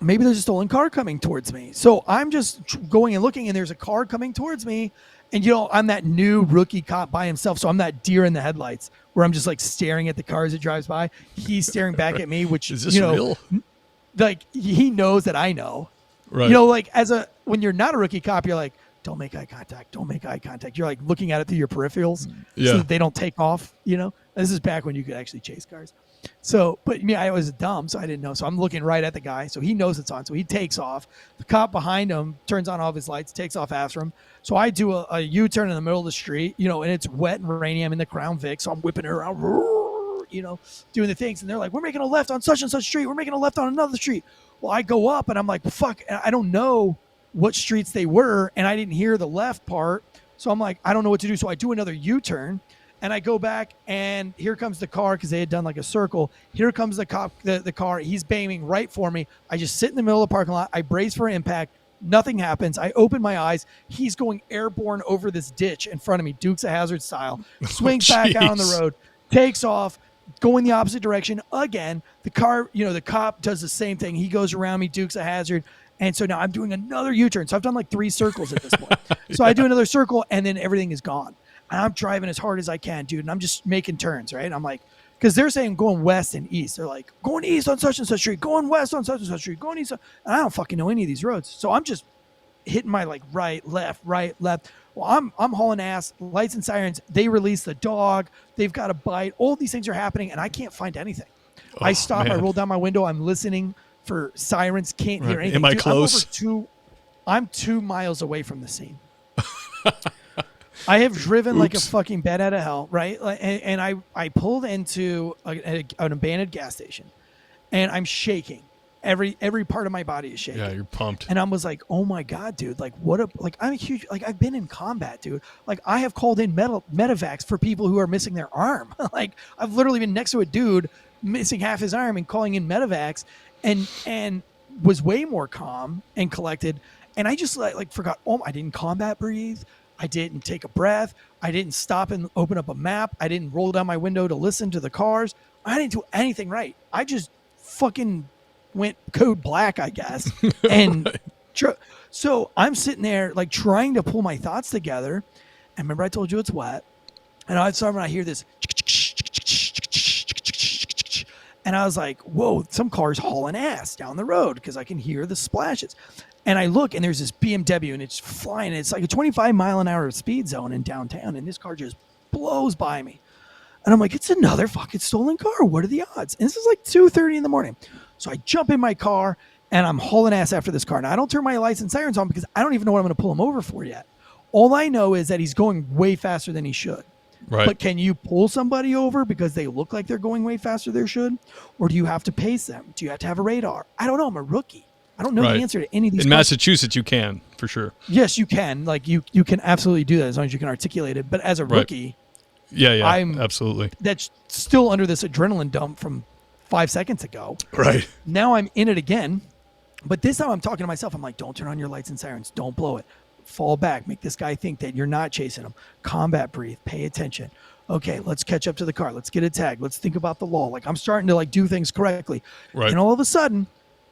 maybe there's a stolen car coming towards me. So I'm just going and looking and there's a car coming towards me. And, I'm that new rookie cop by himself. So I'm that deer in the headlights where I'm just like staring at the car as it drives by. He's staring back at me, which, is this real? Like he knows that I know. Right. Like when you're not a rookie cop, you're like, don't make eye contact. Don't make eye contact. You're like looking at it through your peripherals so that they don't take off, This is back when you could actually chase cars. So, but I was dumb, so I didn't know. So I'm looking right at the guy. So he knows it's on. So he takes off. The cop behind him turns on all of his lights, takes off after him. So I do a U-turn in the middle of the street, and it's wet and rainy. I'm in the Crown Vic, so I'm whipping her around, doing the things. And they're like, we're making a left on such and such street. We're making a left on another street. Well, I go up and I'm like, fuck, I don't know what streets they were. And I didn't hear the left part. So I'm like, I don't know what to do. So I do another U-turn and I go back and here comes the car because they had done like a circle. Here comes the cop, the car. He's banging right for me. I just sit in the middle of the parking lot. I brace for impact. Nothing happens. I open my eyes. He's going airborne over this ditch in front of me, Dukes of Hazzard style. Swings back out on the road, takes off, going the opposite direction again. The car, the cop does the same thing. He goes around me, Dukes of Hazzard. And so now I'm doing another U-turn. So I've done like 3 circles at this point. So I do another circle and then everything is gone. And I'm driving as hard as I can, dude. And I'm just making turns, right? I'm like, because they're saying going west and east. They're like, going east on such and such street, going west on such and such street, going east. And I don't fucking know any of these roads. So I'm just hitting my like right, left. Well, I'm hauling ass, lights and sirens. They release the dog. They've got a bite. All these things are happening and I can't find anything. I stop. Man. I roll down my window. I'm listening for sirens. Can't hear anything. Am I close? I'm 2 miles away from the scene. I have driven like a fucking bat out of hell, right? And I pulled into an abandoned gas station, and I'm shaking. Every part of my body is shaking. Yeah, you're pumped. And I was like, oh my God, dude! Like, I'm a huge. Like, I've been in combat, dude. Like, I have called in medevacs for people who are missing their arm. Like, I've literally been next to a dude missing half his arm and calling in medevacs, and was way more calm and collected. And I just like forgot. Oh, I didn't combat breathe. I didn't take a breath. I didn't stop and open up a map. I didn't roll down my window to listen to the cars. I didn't do anything right. I just fucking went code black, I guess. And so I'm sitting there like trying to pull my thoughts together. And remember I told you it's wet. And all of a sudden I hear this. And I was like, whoa, some car's hauling ass down the road because I can hear the splashes. And I look, and there's this BMW, and it's flying. It's like a 25-mile-an-hour speed zone in downtown, and this car just blows by me. And I'm like, it's another fucking stolen car. What are the odds? And this is like 2:30 in the morning. So I jump in my car, and I'm hauling ass after this car. Now, I don't turn my lights and sirens on because I don't even know what I'm going to pull him over for yet. All I know is that he's going way faster than he should. Right. But can you pull somebody over because they look like they're going way faster than they should? Or do you have to pace them? Do you have to have a radar? I don't know. I'm a rookie. I don't know the answer to any of these In questions. Massachusetts, you can, for sure. Yes, you can. Like, you can absolutely do that as long as you can articulate it. But as a rookie, absolutely. That's still under this adrenaline dump from 5 seconds ago. Right. Now I'm in it again. But this time I'm talking to myself. I'm like, don't turn on your lights and sirens. Don't blow it. Fall back. Make this guy think that you're not chasing him. Combat breathe. Pay attention. Okay, let's catch up to the car. Let's get a tag. Let's think about the law. Like, I'm starting to like do things correctly. Right. And all of a sudden,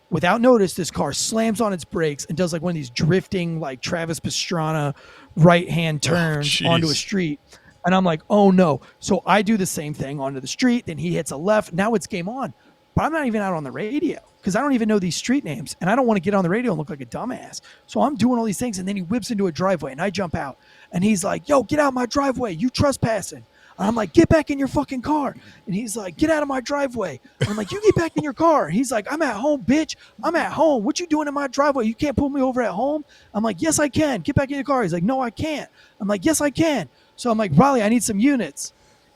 without notice, this car slams on its brakes and does like one of these drifting, like Travis Pastrana right-hand turns onto a street. And I'm like, oh no. So I do the same thing onto the street. Then he hits a left. Now it's game on. But I'm not even out on the radio because I don't even know these street names. And I don't want to get on the radio and look like a dumbass. So I'm doing all these things. And then he whips into a driveway and I jump out. And he's like, yo, get out my driveway. You trespassing. And I'm like, get back in your fucking car. And he's like, get out of my driveway. And I'm like, you get back in your car. And he's like, I'm at home, bitch. I'm at home. What you doing in my driveway? You can't pull me over at home. I'm like, yes, I can. Get back in your car. He's like, no, I can't. I'm like, yes, I can. So I'm like, Riley, I need some units.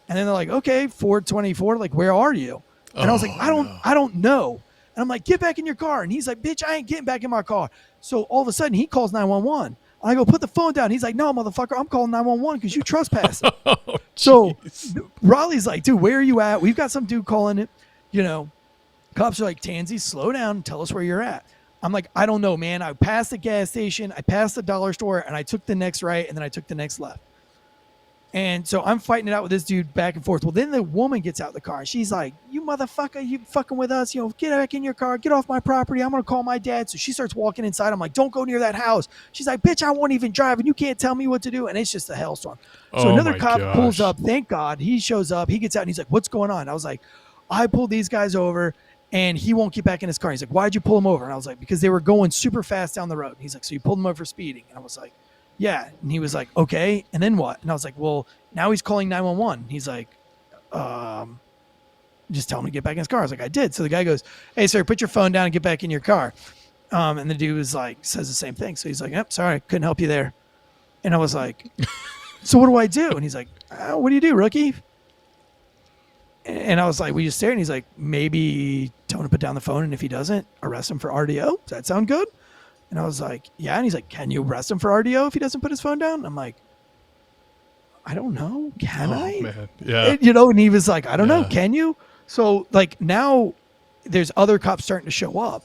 And then they're like, okay, 424. Like, where are you? And I was like, I don't know. And I'm like, get back in your car. And he's like, bitch, I ain't getting back in my car. So all of a sudden he calls 911. I go, put the phone down. He's like, no, motherfucker, I'm calling 911 because you trespassing. So Raleigh's like, dude, where are you at? We've got some dude calling it. You know, cops are like, Tansey, slow down and tell us where you're at. I'm like, I don't know, man. I passed the gas station. I passed the dollar store and I took the next right and then I took the next left. And so I'm fighting it out with this dude back and forth. Well, then the woman gets out of the car. She's like, you motherfucker, you fucking with us. You know, get back in your car. Get off my property. I'm going to call my dad. So she starts walking inside. I'm like, don't go near that house. She's like, bitch, I won't even drive and you can't tell me what to do. And it's just a hellstorm. So another cop pulls up. Thank God. He shows up. He gets out and he's like, what's going on? I was like, I pulled these guys over and he won't get back in his car. He's like, why'd you pull him over? And I was like, because they were going super fast down the road. He's like, so you pulled him over for speeding? And I was like, yeah. And he was like, okay. And then what? And I was like, well, now he's calling 911. He's like, just tell him to get back in his car. I was like, I did. So the guy goes, hey, sir, put your phone down and get back in your car. And the dude was like, says the same thing. So he's like, yep, sorry, couldn't help you there. And I was like, so what do I do? And he's like, what do you do, rookie? And I was like, we just stared. And he's like, maybe tell him to put down the phone. And if he doesn't, arrest him for RDO. Does that sound good? And I was like, yeah. And he's like, can you arrest him for RDO if he doesn't put his phone down? I'm like, I don't know. Can I? Man. Yeah. You know, and he was like, I don't know. Can you? So like now there's other cops starting to show up.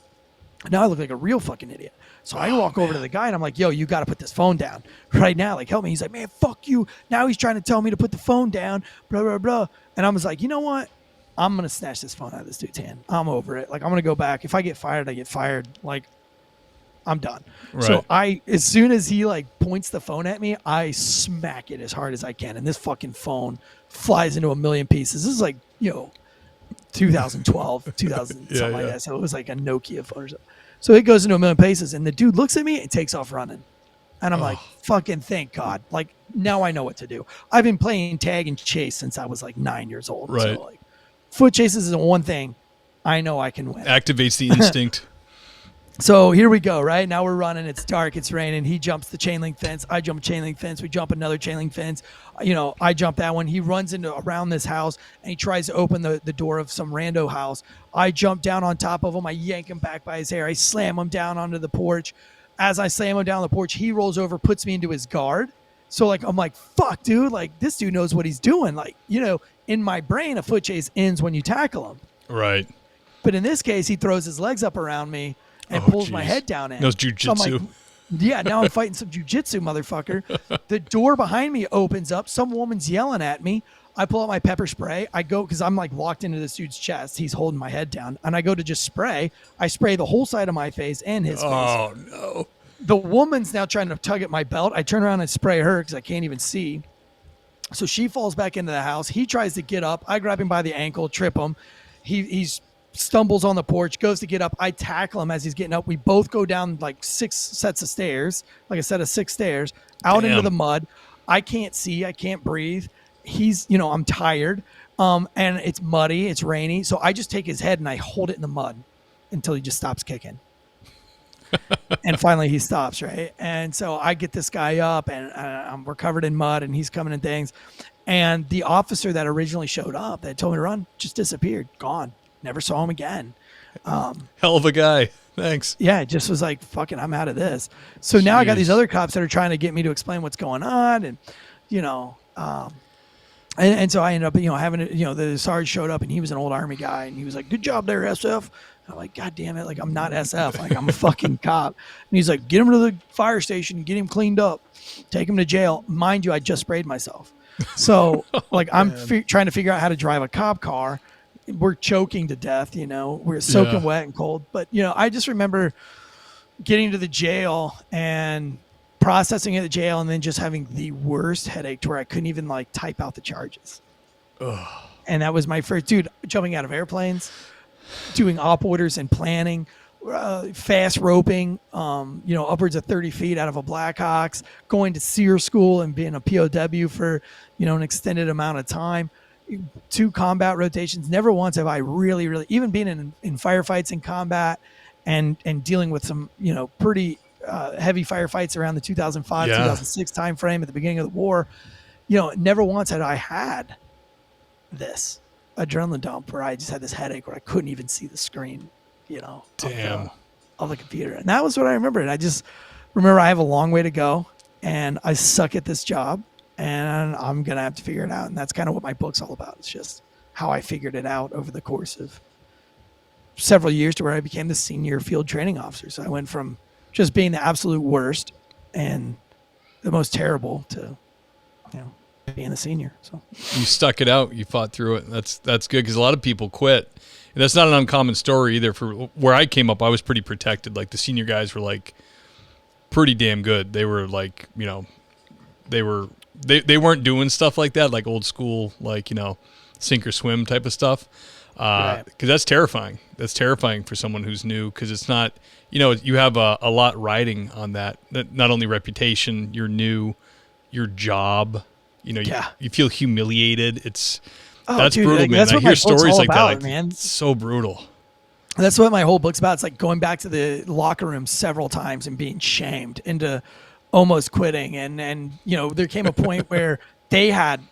Now I look like a real fucking idiot. So I walk over to the guy and I'm like, yo, you got to put this phone down right now. Like, help me. He's like, man, fuck you. Now he's trying to tell me to put the phone down, blah, blah, blah. And I was like, you know what? I'm going to snatch this phone out of this dude's hand. I'm over it. Like, I'm going to go back. If I get fired, I get fired. Like, I'm done. Right. So as soon as he like points the phone at me, I smack it as hard as I can. And this fucking phone flies into a million pieces. This is like, 2012, 2000, something like that. So it was like a Nokia phone or something. So it goes into a million pieces and the dude looks at me and takes off running. And I'm like, fucking thank God. Like now I know what to do. I've been playing tag and chase since I was like 9 years old. Right. So like foot chases is the one thing I know I can win. Activates the instinct. So here we go, right? Now we're running. It's dark. It's raining. He jumps the chain link fence. I jump chain link fence. We jump another chain link fence. I jump that one. He runs around this house and he tries to open the door of some rando house. I jump down on top of him. I yank him back by his hair. I slam him down onto the porch. As I slam him down the porch, he rolls over, puts me into his guard. So like, I'm like, fuck, dude. Like this dude knows what he's doing. Like, in my brain, a foot chase ends when you tackle him. Right. But in this case, he throws his legs up around me and pulls my head down in. Knows jujitsu. So like, yeah, now I'm fighting some jujitsu, motherfucker. The door behind me opens up. Some woman's yelling at me. I pull out my pepper spray. I go, because I'm like locked into this dude's chest. He's holding my head down. And I go to just spray. I spray the whole side of my face and his face. Oh, no. The woman's now trying to tug at my belt. I turn around and spray her because I can't even see. So she falls back into the house. He tries to get up. I grab him by the ankle, trip him. He's stumbles on the porch, goes to get up. I tackle him as he's getting up. We both go down like 6 sets of stairs, like a set of 6 stairs, out into the mud. I can't see. I can't breathe. He's, I'm tired. And it's muddy. It's rainy. So I just take his head and I hold it in the mud until he just stops kicking. And finally he stops, right? And so I get this guy up and we're covered in mud and he's coming in things. And the officer that originally showed up that told me to run just disappeared, gone. Never saw him again. Hell of a guy. Thanks. Yeah, it just was like, fucking, I'm out of this. So now I got these other cops that are trying to get me to explain what's going on. And, and so I ended up, having, the sergeant showed up and he was an old Army guy. And he was like, good job there, SF. And I'm like, God damn it. Like, I'm not SF. Like, I'm a fucking cop. And he's like, get him to the fire station, get him cleaned up, take him to jail. Mind you, I just sprayed myself. So, like, I'm trying to figure out how to drive a cop car. We're choking to death, we're soaking wet and cold. But, I just remember getting to the jail and processing at the jail and then just having the worst headache to where I couldn't even like type out the charges. Ugh. And that was my first, dude, jumping out of airplanes, doing op orders and planning, fast roping, upwards of 30 feet out of a Blackhawks, going to SEER school and being a POW for, an extended amount of time, 2 combat rotations. Never once have I really, even being in firefights in combat and dealing with some, pretty heavy firefights around the 2005, 2006 timeframe at the beginning of the war. Never once had I had this adrenaline dump where I just had this headache where I couldn't even see the screen, Damn. Of the computer. And that was what I remembered. I just remember I have a long way to go and I suck at this job and I'm going to have to figure it out. And that's kind of what my book's all about. It's just how I figured it out over the course of several years to where I became the senior field training officer. So I went from just being the absolute worst and the most terrible to, being a senior. So you stuck it out. You fought through it. That's good because a lot of people quit. And that's not an uncommon story either. For where I came up, I was pretty protected. Like the senior guys were like pretty damn good. They were like, they weren't doing stuff like that, like old school, like, sink or swim type of stuff. Because that's terrifying. That's terrifying for someone who's new because it's not, you have a lot riding on that. Not only reputation, you're new, your job, you feel humiliated. That's brutal, man. That's I what hear my book's stories all like about, that. Man. It's so brutal. That's what my whole book's about. It's like going back to the locker room several times and being shamed into almost quitting. And there came a point where they had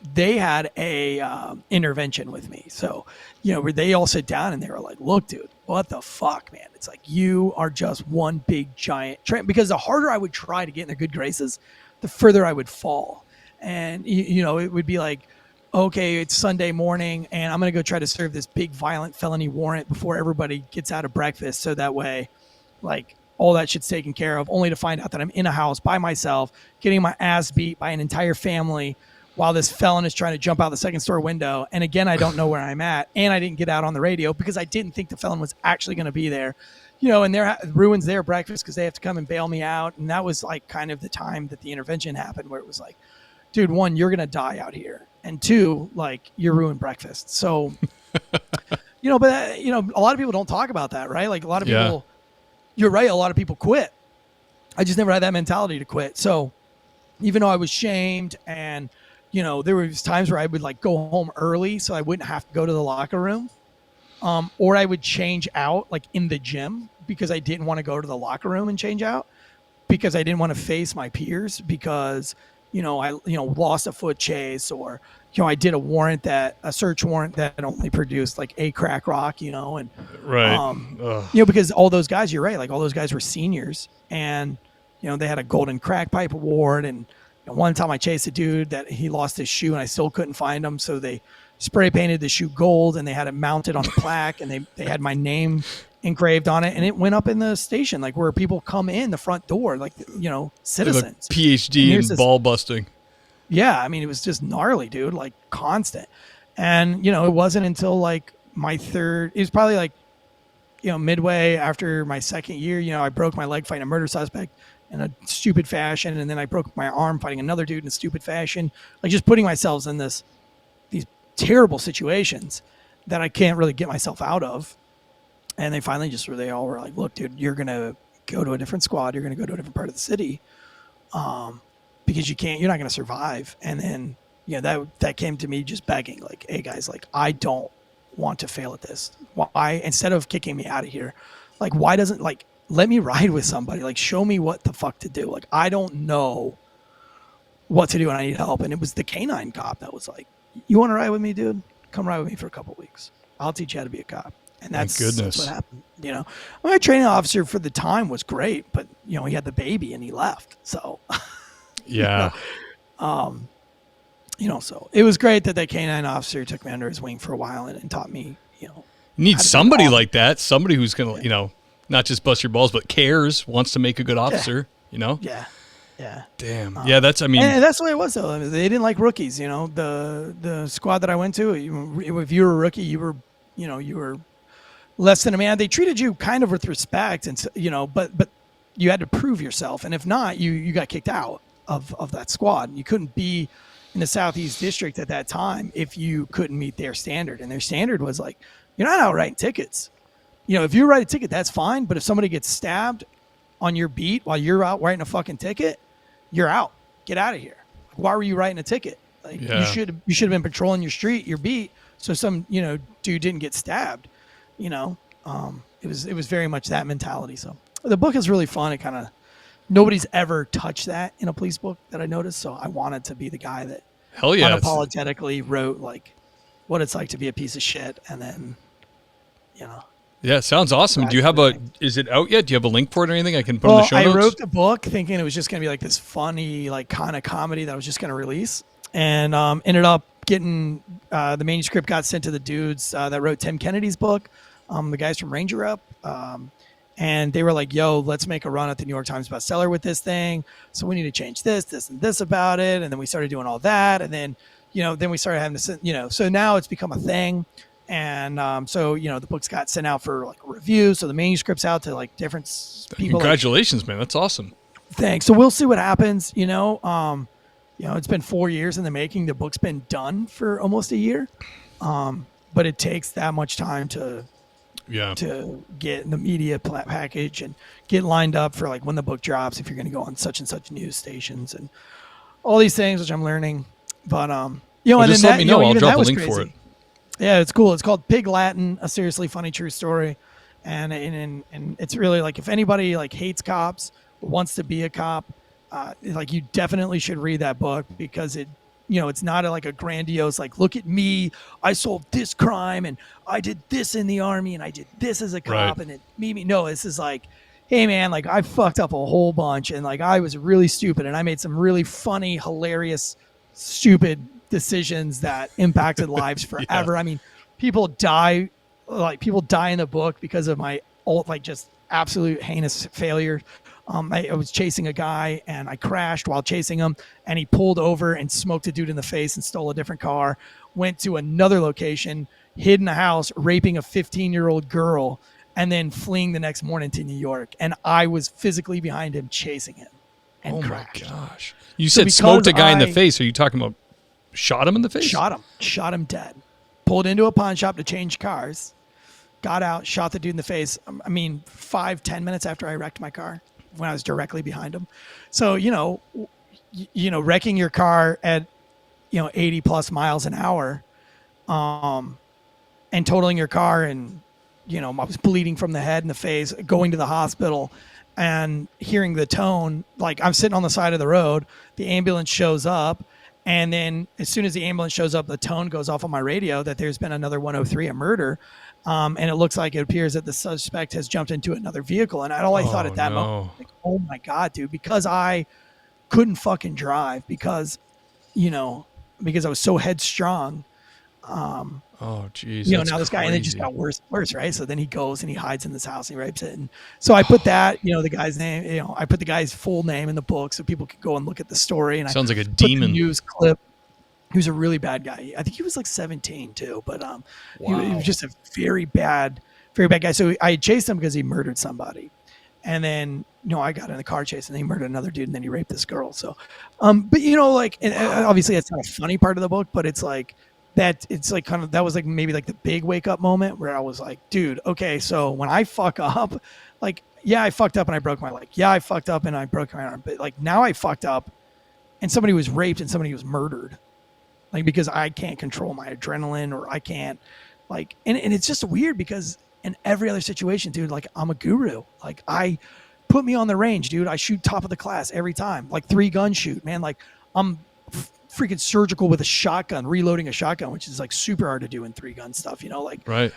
a intervention with me. So, where they all sit down and they were like, look, dude, what the fuck, man? It's like, you are just one big giant because the harder I would try to get in their good graces, the further I would fall. And, it would be like, okay, it's Sunday morning and I'm going to go try to serve this big violent felony warrant before everybody gets out of breakfast. So that way, like, all that shit's taken care of, only to find out that I'm in a house by myself, getting my ass beat by an entire family while this felon is trying to jump out the second story window. And again, I don't know where I'm at. And I didn't get out on the radio because I didn't think the felon was actually going to be there, and ruins their breakfast because they have to come and bail me out. And that was like kind of the time that the intervention happened where it was like, dude, 1, you're going to die out here. And 2, like, you're ruined breakfast. So, but a lot of people don't talk about that, right? Like a lot of people, you're right. A lot of people quit. I just never had that mentality to quit. So even though I was shamed and, there was times where I would like go home early so I wouldn't have to go to the locker room. Or I would change out like in the gym because I didn't want to go to the locker room and change out because I didn't want to face my peers because I lost a foot chase or, I did a search warrant that only produced like a crack rock, and right. Because all those guys, you're right. Like all those guys were seniors and, they had a golden crack pipe award. And one time I chased a dude that he lost his shoe and I still couldn't find him. So they spray painted the shoe gold and they had it mounted on a plaque and they had my name engraved on it and it went up in the station, like where people come in the front door, like, citizens. PhD in ball busting. Yeah. I mean, it was just gnarly, dude, like constant. And, it wasn't until like it was probably like, midway after my second year, I broke my leg fighting a murder suspect in a stupid fashion. And then I broke my arm fighting another dude in a stupid fashion, like just putting myself in these terrible situations that I can't really get myself out of. And they finally they all were like, look, dude, you're going to go to a different squad. You're going to go to a different part of the city because you're not going to survive. And then, that came to me just begging like, hey guys, like, I don't want to fail at this. Why, instead of kicking me out of here, like, why doesn't like, let me ride with somebody, like show me what the fuck to do. Like, I don't know what to do and I need help. And it was the canine cop that was like, you want to ride with me, dude? Come ride with me for a couple of weeks. I'll teach you how to be a cop. And that's what happened. My training officer for the time was great, but he had the baby and he left. So yeah. So it was great that canine officer took me under his wing for a while and taught me, you need somebody like that, somebody who's going to, not just bust your balls, but cares, wants to make a good officer, Yeah. Yeah. Damn. Yeah, and that's the way it was though. I mean, they didn't like rookies, the squad that I went to, if you were a rookie, you were less than a man. They treated you kind of with respect and, but you had to prove yourself. And if not, you got kicked out of that squad. You couldn't be in the Southeast District at that time if you couldn't meet their standard. And their standard was like, you're not out writing tickets. if you write a ticket, that's fine. But if somebody gets stabbed on your beat while you're out writing a fucking ticket, you're out. Get out of here. Why were you writing a ticket? Like you should have been patrolling your beat, so some dude didn't get stabbed. It was very much that mentality. So the book is really fun. It kind of nobody's ever touched that in a police book that I noticed. So I wanted to be the guy that unapologetically wrote like what it's like to be a piece of shit, and then Yeah, sounds awesome. Do you have is it out yet? Do you have a link for it or anything I can put in the show notes? I wrote the book thinking it was just going to be like this funny, like kind of comedy that I was just going to release, and ended up getting the manuscript got sent to the dudes that wrote Tim Kennedy's book, the guys from Ranger Up, and they were like, yo, let's make a run at the New York Times bestseller with this thing. So we need to change this, and this about it. And then we started doing all that. And then, then we started having to, so now it's become a thing. And so, the books got sent out for like a review. So the manuscript's out to like different people. Congratulations, man. That's awesome. Thanks. So we'll see what happens. It's been 4 years in the making. The book's been done for almost a year. But it takes that much time to get the media package and get lined up for like when the book drops, if you're going to go on such and such news stations and all these things, which I'm learning. But, and just then let me know. I'll drop a link for it. Yeah, it's cool. It's called Pig Latin, a seriously funny true story. And it's really like, if anybody like hates cops or wants to be a cop, like you definitely should read that book, because it's not like a grandiose, like, look at me, I solved this crime and I did this in the army and I did this as a cop and it made me. No, this is like, hey man, like I fucked up a whole bunch and like I was really stupid and I made some really funny, hilarious, stupid decisions that impacted lives forever. I mean, people die in the book because of my just absolute heinous failure. I was chasing a guy and I crashed while chasing him, and he pulled over and smoked a dude in the face and stole a different car, went to another location, hid in a house, raping a 15-year-old girl, and then fleeing the next morning to New York. And I was physically behind him chasing him and crashed. My gosh. You said smoked a guy in the face. Are you talking about shot him in the face? Shot him dead. Pulled into a pawn shop to change cars, got out, shot the dude in the face. 5-10 minutes after I wrecked my car, when I was directly behind him. So, wrecking your car at, 80 plus miles an hour, and totaling your car, and, I was bleeding from the head and the face, going to the hospital and hearing the tone, like I'm sitting on the side of the road, the ambulance shows up. And then as soon as the ambulance shows up, the tone goes off on my radio that there's been another 103, a murder. And it looks like it appears that the suspect has jumped into another vehicle. And all I thought at that moment, like, oh my God, dude, because I couldn't fucking drive because I was so headstrong. Oh, geez. Now this guy, and it just got worse and worse, right? So then he goes and he hides in this house and he rapes it. And so I put that, the guy's name, I put the guy's full name in the book so people could go and look at the story. And sounds like a demon. The news clip. He was a really bad guy. I think he was like 17 too, but he was just a very bad guy. So I chased him because he murdered somebody. And then, I got in the car chase and he murdered another dude and then he raped this girl. So, but obviously that's not a funny part of the book, but it's like, that it's like kind of, that was like maybe like the big wake up moment where I was like, dude, okay, so when I fuck up, like, yeah, I fucked up and I broke my leg. Yeah, I fucked up and I broke my arm. But like now I fucked up and somebody was raped and somebody was murdered. Like, because I can't control my adrenaline, or I can't like, and it's just weird because in every other situation, dude, like I'm a guru. Like put me on the range, dude. I shoot top of the class every time, like 3-gun shoot, man. Like I'm freaking surgical with a shotgun, reloading a shotgun, which is like super hard to do in 3-gun stuff, right.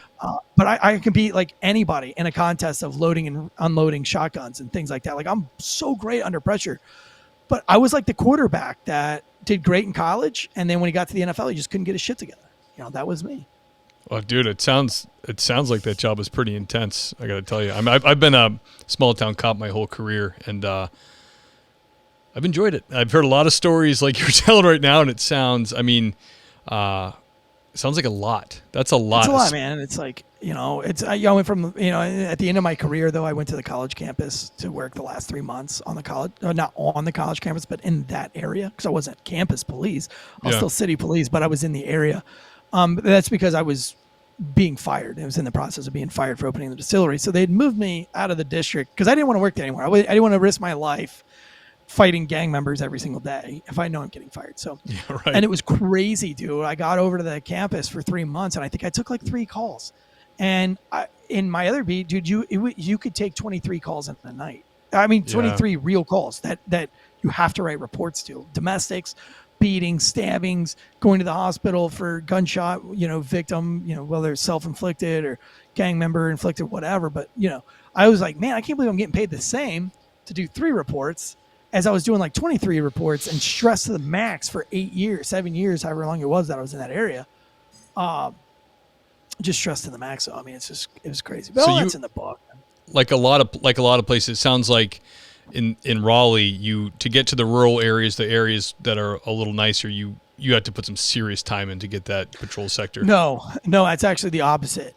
But I can beat like anybody in a contest of loading and unloading shotguns and things like that. Like I'm so great under pressure, but I was like the quarterback that did great in college. And then when he got to the NFL, he just couldn't get his shit together. That was me. Well, dude, it sounds like that job is pretty intense. I got to tell you, I've been a small town cop my whole career, and I've enjoyed it. I've heard a lot of stories like you're telling right now, and it sounds, it sounds like a lot. That's a lot. It's a lot, man. It's like, I went from, at the end of my career, though, I went to the college campus to work the last 3 months on the college, not on the college campus, but in that area, because I wasn't campus police. I was still city police, but I was in the area. That's because I was being fired. It was in the process of being fired for opening the distillery. So they'd moved me out of the district because I didn't want to work there anymore. I didn't want to risk my life fighting gang members every single day if I know I'm getting fired. So, Yeah, right. and it was crazy, dude. I got over to the campus for 3 months, and I think I took like 3 calls. And in my other beat, dude, you could take 23 calls in a night. I mean, 23 real calls that you have to write reports to. Domestics, beatings, stabbings, going to the hospital for gunshot, victim, whether self-inflicted or gang member inflicted, whatever. But, I was like, man, I can't believe I'm getting paid the same to do 3 reports as I was doing like 23 reports and stressed to the max for 8 years, 7 years, however long it was that I was in that area. Just stressed to the max. So, I mean, it was crazy. But all that's in the book. Like a lot of places, it sounds like in Raleigh, to get to the rural areas, the areas that are a little nicer, you have to put some serious time in to get that patrol sector. No, it's actually the opposite.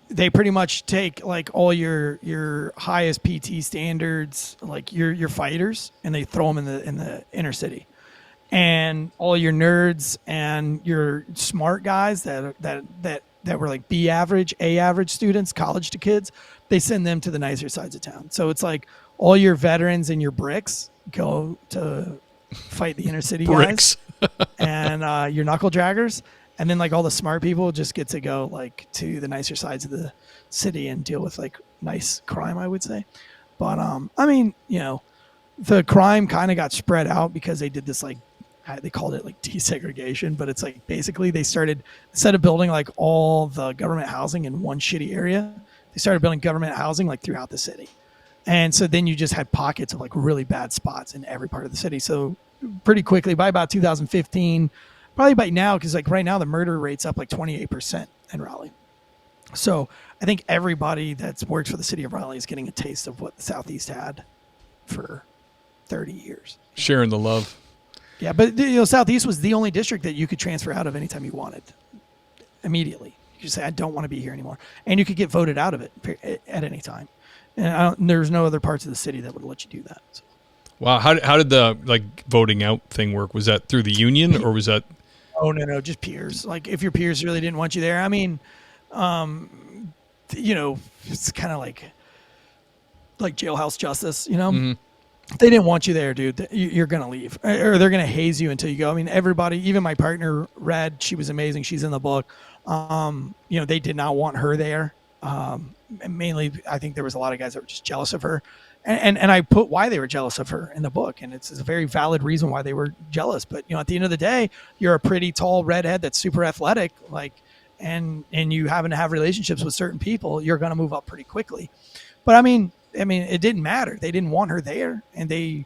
They pretty much take like all your highest PT standards, like your fighters, and they throw them in the inner city, and all your nerds and your smart guys that were like B average, A average students, college to kids, they send them to the nicer sides of town. So it's like all your veterans and your bricks go to fight the inner city guys, and your knuckle draggers. And then like all the smart people just get to go like to the nicer sides of the city and deal with like nice crime, I would say. But I mean, the crime kind of got spread out because they did this like, they called it like desegregation, but it's like basically they started, instead of building like all the government housing in one shitty area, they started building government housing like throughout the city. And so then you just had pockets of like really bad spots in every part of the city. So pretty quickly, by about 2015, probably by now, because like right now the murder rate's up like 28% in Raleigh. So I think everybody that's worked for the city of Raleigh is getting a taste of what the Southeast had for 30 years. Sharing the love. Yeah, but Southeast was the only district that you could transfer out of anytime you wanted. Immediately. You could say, I don't want to be here anymore. And you could get voted out of it at any time. And there's no other parts of the city that would let you do that. So. Wow. How did the like voting out thing work? Was that through the union or was that? Oh, no, just peers. Like if your peers really didn't want you there, I mean, it's kind of like jailhouse justice, Mm-hmm. If they didn't want you there, dude, you're going to leave or they're going to haze you until you go. I mean, everybody, even my partner, Red, she was amazing. She's in the book. They did not want her there. Mainly, I think there was a lot of guys that were just jealous of her. And I put why they were jealous of her in the book. And it's a very valid reason why they were jealous. But, at the end of the day, you're a pretty tall redhead that's super athletic, and you happen to have relationships with certain people, you're going to move up pretty quickly. But I mean, it didn't matter. They didn't want her there. And they,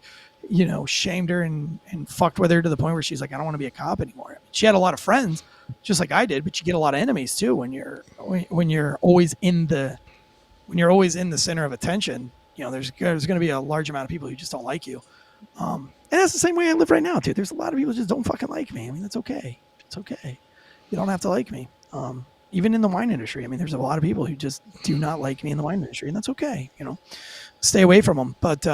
shamed her and fucked with her to the point where she's like, I don't want to be a cop anymore. She had a lot of friends, just like I did, but you get a lot of enemies too when you're always in the center of attention. There's going to be a large amount of people who just don't like you. And that's the same way I live right now, too. There's a lot of people who just don't fucking like me. I mean, that's okay. It's okay. You don't have to like me. Even in the wine industry, I mean, there's a lot of people who just do not like me in the wine industry, and that's okay. Stay away from them. But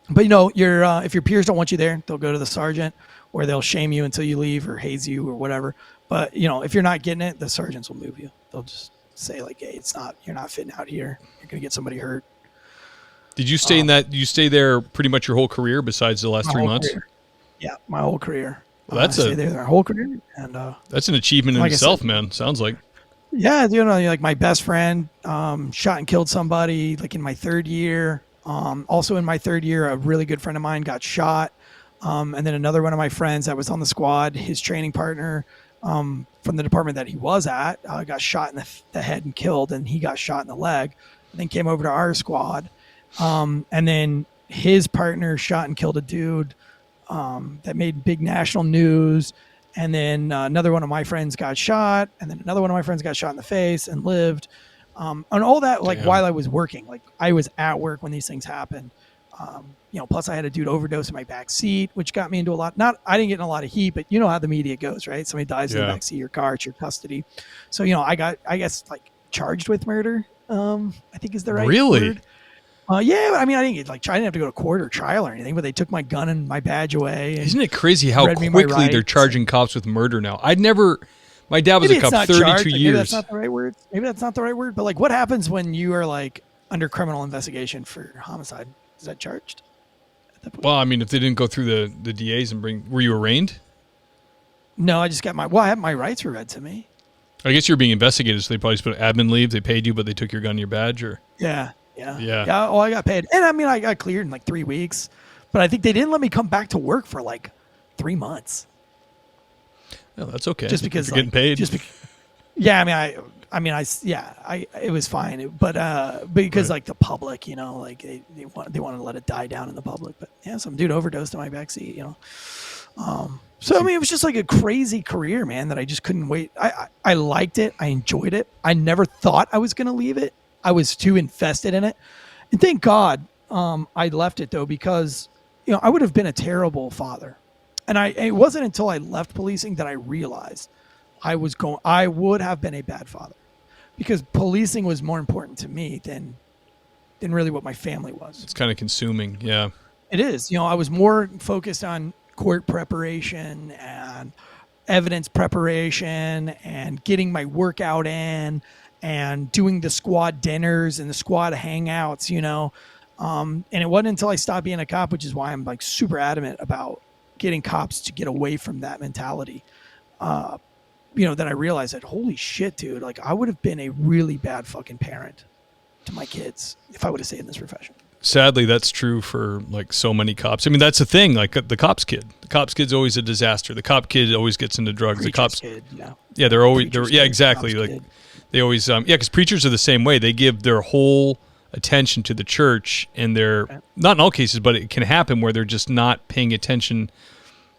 if your peers don't want you there, they'll go to the sergeant, or they'll shame you until you leave or haze you or whatever. But if you're not getting it, the sergeants will move you. They'll just say like, hey, you're not fitting out here. You're gonna get somebody hurt. Did you stay you stay there pretty much your whole career besides the last 3 months? Career. Yeah, my whole career. Well, I stayed there my whole career, and that's an achievement in itself, man. Sounds like. Yeah, like my best friend shot and killed somebody like in my 3rd year. Also in my 3rd year, a really good friend of mine got shot, and then another one of my friends that was on the squad, his training partner from the department that he was at, got shot in the head and killed, and he got shot in the leg, and then came over to our squad. And then his partner shot and killed a dude that made big national news. And then another one of my friends got shot. And then another one of my friends got shot in the face and lived. And all that, like, while I was working. Like, I was at work when these things happened. Plus I had a dude overdose in my back seat, which got me into a lot. I didn't get in a lot of heat, but you know how the media goes, right? Somebody dies in the back seat of your car, it's your custody. So, I got, I guess, like, charged with murder, I think is the right word. Yeah, I mean, I didn't have to go to court or trial or anything, but they took my gun and my badge away. Isn't it crazy how quickly they're charging cops with murder now? My dad was Maybe a cop it's not 32 charged. Like, years. maybe that's not the right word. Maybe that's not the right word. But like, what happens when you are like under criminal investigation for homicide? Is that charged? Well, I mean, if they didn't go through the DAs and were you arraigned? No, I just got I had my rights were read to me. I guess you're being investigated, so they probably just put admin leave. They paid you, but they took your gun and your badge, or Yeah. Yeah. Oh, I got paid, and I mean, I got cleared in like 3 weeks, but I think they didn't let me come back to work for like 3 months. No, that's okay. Just because you're getting paid. Yeah, it was fine, but because Right. like the public, like they want to let it die down in the public, but yeah, some dude overdosed in my backseat, So I mean, it was just like a crazy career, man, that I just couldn't wait. I liked it, I enjoyed it. I never thought I was gonna leave it. I was too invested in it, and thank God I left it though, because I would have been a terrible father, and it wasn't until I left policing that I realized I would have been a bad father, because policing was more important to me than really what my family was. It's kind of consuming. Yeah. It is. I was more focused on court preparation and evidence preparation and getting my workout in and doing the squad dinners and the squad hangouts, and it wasn't until I stopped being a cop, which is why I'm like super adamant about getting cops to get away from that mentality. That I realized that, holy shit, dude, like I would have been a really bad fucking parent to my kids if I would have stayed in this profession. Sadly, that's true for like so many cops. I mean, that's the thing. Like the cop's kid. The cop's kid's always a disaster. The cop kid always gets into drugs. Preacher's the cop's kid, yeah, they're always Preacher's yeah, kid, exactly. cop's Like kid. they always because preachers are the same way. They give their whole attention to the church, and they're not in all cases, but it can happen where they're just not paying attention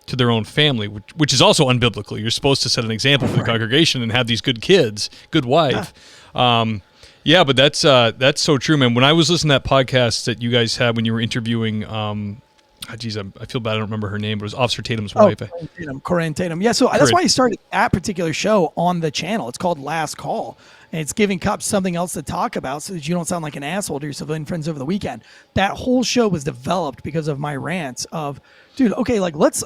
to their own family, which is also unbiblical. You're supposed to set an example for the congregation and have these good kids, good wife. Yeah, but that's so true, man. When I was listening to that podcast that you guys had when you were interviewing, I feel bad I don't remember her name, but it was Officer Tatum's wife. Corinne Tatum. Yeah, so that's why I started that particular show on the channel. It's called Last Call. And it's giving cops something else to talk about so that you don't sound like an asshole to your civilian friends over the weekend. That whole show was developed because of my rants of, dude, okay, like let's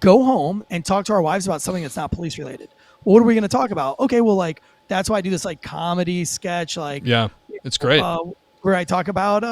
go home and talk to our wives about something that's not police related. Well, what are we going to talk about? Okay, well, like that's why I do this like comedy sketch, like yeah, it's great. Where I talk about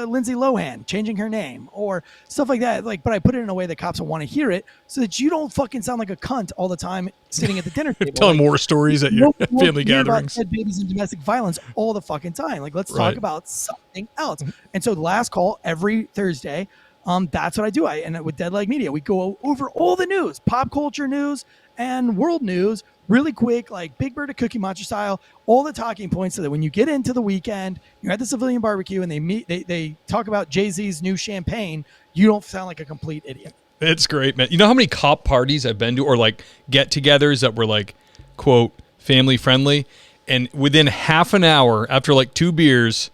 Lindsay Lohan changing her name or stuff like that. Like, but I put it in a way that cops will want to hear it so that you don't fucking sound like a cunt all the time sitting at the dinner table. Telling war stories at your family gatherings. About dead babies and domestic violence all the fucking time. Like, let's talk about something else. And so the Last Call every Thursday, that's what I do. And with Dead Leg Media, we go over all the news, pop culture news and world news, really quick, like Big Bird to Cookie Monster style, all the talking points so that when you get into the weekend, you're at the civilian barbecue and they talk about Jay-Z's new champagne, you don't sound like a complete idiot. It's great, man. You know how many cop parties I've been to or like get-togethers that were like, quote, family friendly? And within half an hour, after like 2 beers,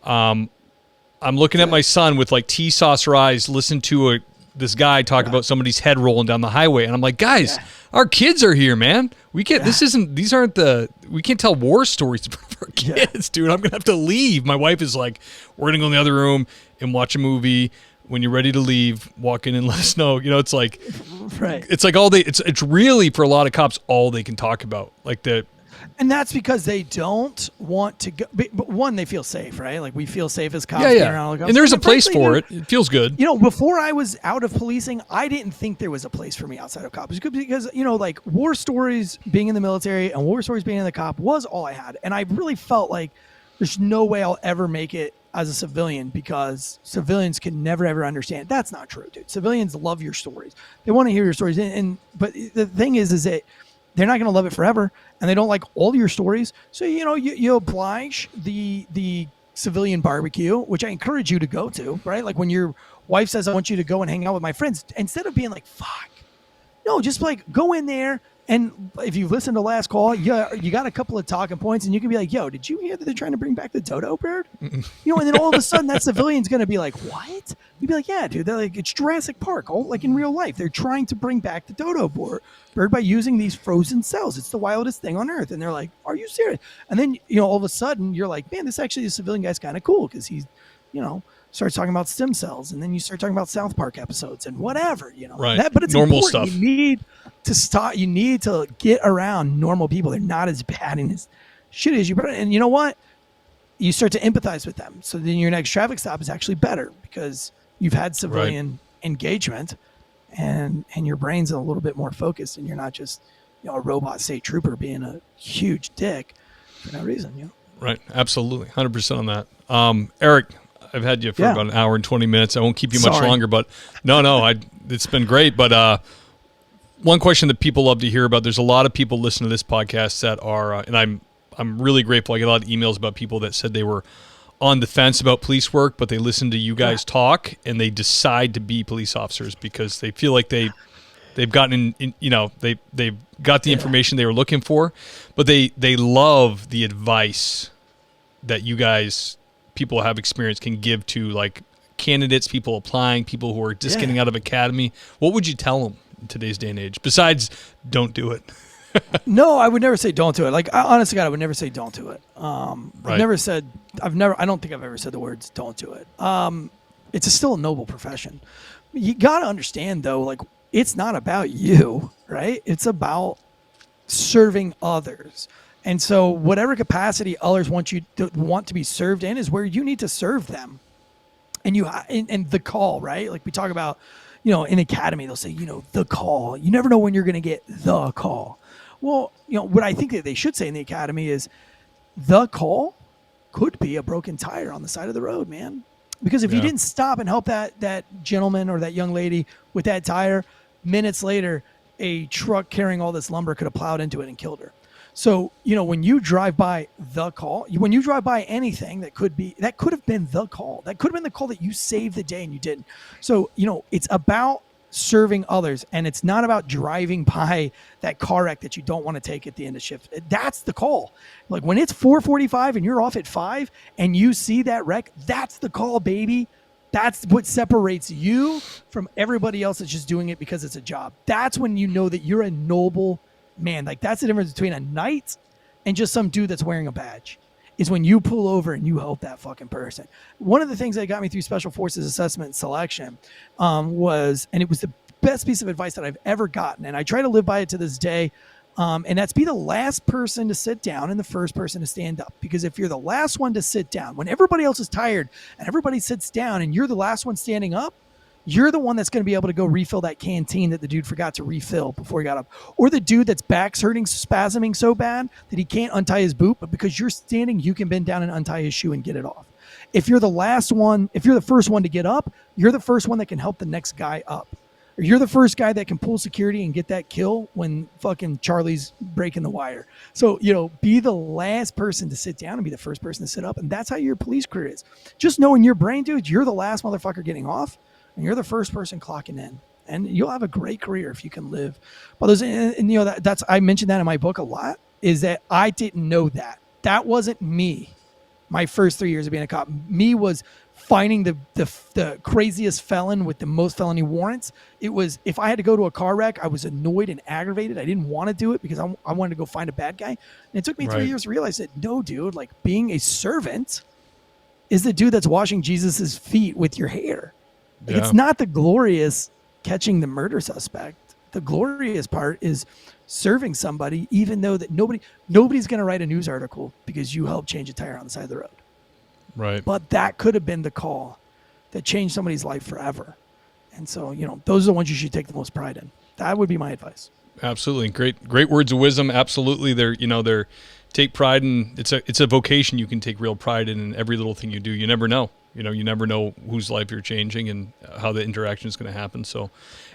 I'm looking at my son with like tea saucer eyes, listen to this guy talk about somebody's head rolling down the highway. And I'm like, guys, our kids are here, man. We can't, we can't tell war stories to our kids, dude. I'm going to have to leave. My wife is like, we're going to go in the other room and watch a movie. When you're ready to leave, walk in and let us know. It's like, it's like it's really for a lot of cops, all they can talk about. And that's because they don't want to go. But one, they feel safe, right? Like we feel safe as cops. Yeah. And there's a place for it. It feels good. Before I was out of policing, I didn't think there was a place for me outside of cops. Because, like war stories being in the military and war stories being in the cop was all I had. And I really felt like there's no way I'll ever make it as a civilian because civilians can never, ever understand. That's not true, dude. Civilians love your stories. They want to hear your stories. But the thing is that they're not going to love it forever, and they don't like all your stories. So, you oblige the civilian barbecue, which I encourage you to go to, right? Like when your wife says, I want you to go and hang out with my friends, instead of being like, fuck, no, just like go in there. And if you've listened to Last Call, you got a couple of talking points, and you can be like, yo, did you hear that they're trying to bring back the dodo bird? And then all of a sudden that civilian's going to be like, what? You'd be like, yeah, dude, they're like, it's Jurassic Park. Like in real life, they're trying to bring back the dodo bird by using these frozen cells. It's the wildest thing on earth. And they're like, are you serious? And then, all of a sudden you're like, man, this actually, the civilian guy's kind of cool because he's, starts talking about stem cells. And then you start talking about South Park episodes and whatever, Right. But it's normal important. stuff. to stop. You need to get around normal people. They're not as bad and as shitty as you. And you know what? You start to empathize with them. So then your next traffic stop is actually better because you've had civilian engagement, and your brain's a little bit more focused, and you're not just a robot state trooper being a huge dick for no reason. Right. Absolutely. 100% on that. Eric, I've had you for about an hour and 20 minutes. I won't keep you much longer, but it's been great. But one question that people love to hear about, there's a lot of people listening to this podcast that are, and I'm really grateful. I get a lot of emails about people that said they were on the fence about police work, but they listen to you guys talk and they decide to be police officers because they feel like they've gotten they've got the information they were looking for, but they love the advice that you guys, people have experience, can give to like candidates, people applying, people who are just getting out of academy. What would you tell them in today's day and age besides don't do it? No, I would never say don't do it. Like, honestly, God, I would never say don't do it. I don't think I've ever said the words don't do it. It's still a noble profession. You got to understand, though, like, it's not about you, right? It's about serving others. And so whatever capacity others want to be served in is where you need to serve them. And the call, right? Like we talk about, in academy, they'll say, the call. You never know when you're going to get the call. Well, what I think that they should say in the academy is the call could be a broken tire on the side of the road, man. Because if you didn't stop and help that gentleman or that young lady with that tire, minutes later, a truck carrying all this lumber could have plowed into it and killed her. So, when you drive by the call, when you drive by anything that could have been the call. That could have been the call that you saved the day and you didn't. So, it's about serving others, and it's not about driving by that car wreck that you don't want to take at the end of shift. That's the call. Like when it's 4:45 and you're off at 5 and you see that wreck, that's the call, baby. That's what separates you from everybody else that's just doing it because it's a job. That's when you know that you're a noble man. Like that's the difference between a knight and just some dude that's wearing a badge, is when you pull over and you help that fucking person. One of the things that got me through Special Forces assessment and selection was, and it was the best piece of advice that I've ever gotten, and I try to live by it to this day, and that's be the last person to sit down and the first person to stand up. Because if you're the last one to sit down, when everybody else is tired and everybody sits down and you're the last one standing up, you're the one that's going to be able to go refill that canteen that the dude forgot to refill before he got up. Or the dude that's back's hurting, spasming so bad that he can't untie his boot, but because you're standing, you can bend down and untie his shoe and get it off. If you're the last one, if you're the first one to get up, you're the first one that can help the next guy up. Or you're the first guy that can pull security and get that kill when fucking Charlie's breaking the wire. So, be the last person to sit down and be the first person to sit up. And that's how your police career is. Just know in your brain, dude, you're the last motherfucker getting off. And you're the first person clocking in, and you'll have a great career if you can live. But that's I mentioned that in my book a lot. Is that I didn't know that wasn't me. My first 3 years of being a cop, me was finding the craziest felon with the most felony warrants. It was if I had to go to a car wreck, I was annoyed and aggravated. I didn't want to do it because I wanted to go find a bad guy. And it took me 3 years to realize that no, dude, like being a servant is the dude that's washing Jesus's feet with your hair. Like, it's not the glorious catching the murder suspect. The glorious part is serving somebody, even though that nobody's going to write a news article because you helped change a tire on the side of the road. Right. But that could have been the call that changed somebody's life forever. And so, those are the ones you should take the most pride in. That would be my advice. Absolutely. Great words of wisdom. Absolutely. They're take pride in, it's a vocation you can take real pride in every little thing you do. You never know. You never know whose life you're changing and how the interaction is going to happen. So,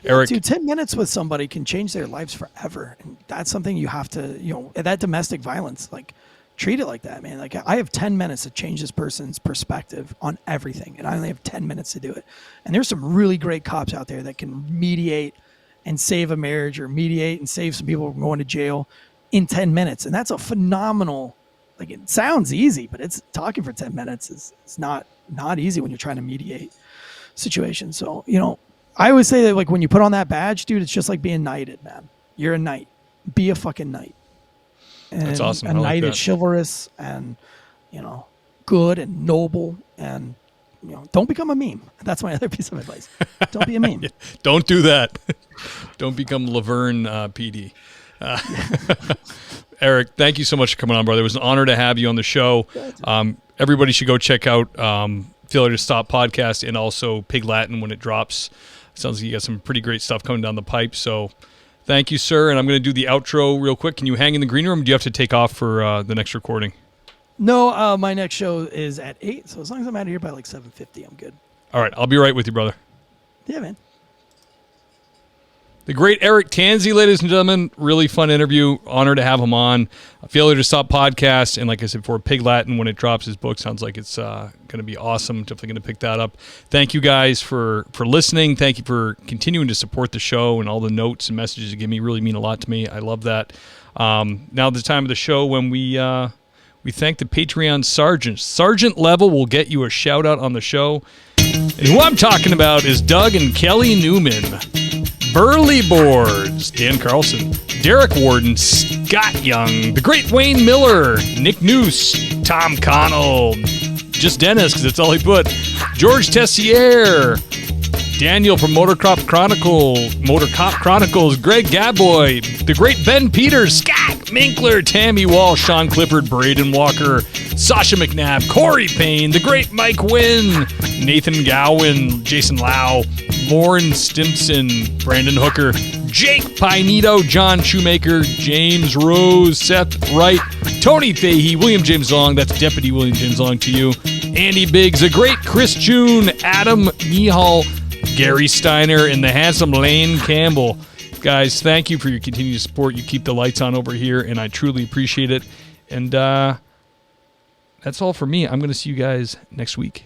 Eric. Dude, 10 minutes with somebody can change their lives forever. And that's something you have to, that domestic violence, like, treat it like that, man. Like, I have 10 minutes to change this person's perspective on everything, and I only have 10 minutes to do it. And there's some really great cops out there that can mediate and save a marriage or mediate and save some people from going to jail in 10 minutes. And that's a phenomenal, like, it sounds easy, but it's talking for 10 minutes is not easy when you're trying to mediate situations. So, I always say that, like, when you put on that badge, dude, it's just like being knighted, man. You're a knight. Be a fucking knight. And that's awesome. A knight is chivalrous and, good and noble. And don't become a meme. That's my other piece of advice. Don't be a meme. Don't do that. Don't become Laverne PD. Eric, thank you so much for coming on, brother. It was an honor to have you on the show. Everybody should go check out Failure to Stop podcast and also Pig Latin when it drops. Sounds like you got some pretty great stuff coming down the pipe. So thank you, sir. And I'm going to do the outro real quick. Can you hang in the green room? Or do you have to take off for the next recording? No, my next show is at 8. So as long as I'm out of here by like 7:50, I'm good. All right. I'll be right with you, brother. Yeah, man. The great Eric Tansey, ladies and gentlemen. Really fun interview. Honor to have him on. Failure to Stop podcast. And like I said before, Pig Latin, when it drops his book, sounds like it's going to be awesome. Definitely going to pick that up. Thank you guys for listening. Thank you for continuing to support the show, and all the notes and messages you give me really mean a lot to me. I love that. Now the time of the show when we thank the Patreon sergeants. Sergeant level will get you a shout out on the show. And who I'm talking about is Doug and Kelly Newman. Burley Boards, Dan Carlson, Derek Warden, Scott Young, the great Wayne Miller, Nick Noose, Tom Connell, just Dennis because that's all he put, George Tessier, Daniel from Motorcop Chronicles, Greg Gaboy, the great Ben Peters, Scott Minkler, Tammy Wall, Sean Clifford, Braden Walker, Sasha McNabb, Corey Payne, the great Mike Wynn, Nathan Gowan, Jason Lau, Lauren Stimson, Brandon Hooker, Jake Pinito, John Shoemaker, James Rose, Seth Wright, Tony Fahey, William James Long, that's Deputy William James Long to you, Andy Biggs, the great Chris June, Adam Nihal, Gary Steiner, and the handsome Lane Campbell. Guys, thank you for your continued support. You keep the lights on over here, and I truly appreciate it. And that's all for me. I'm going to see you guys next week.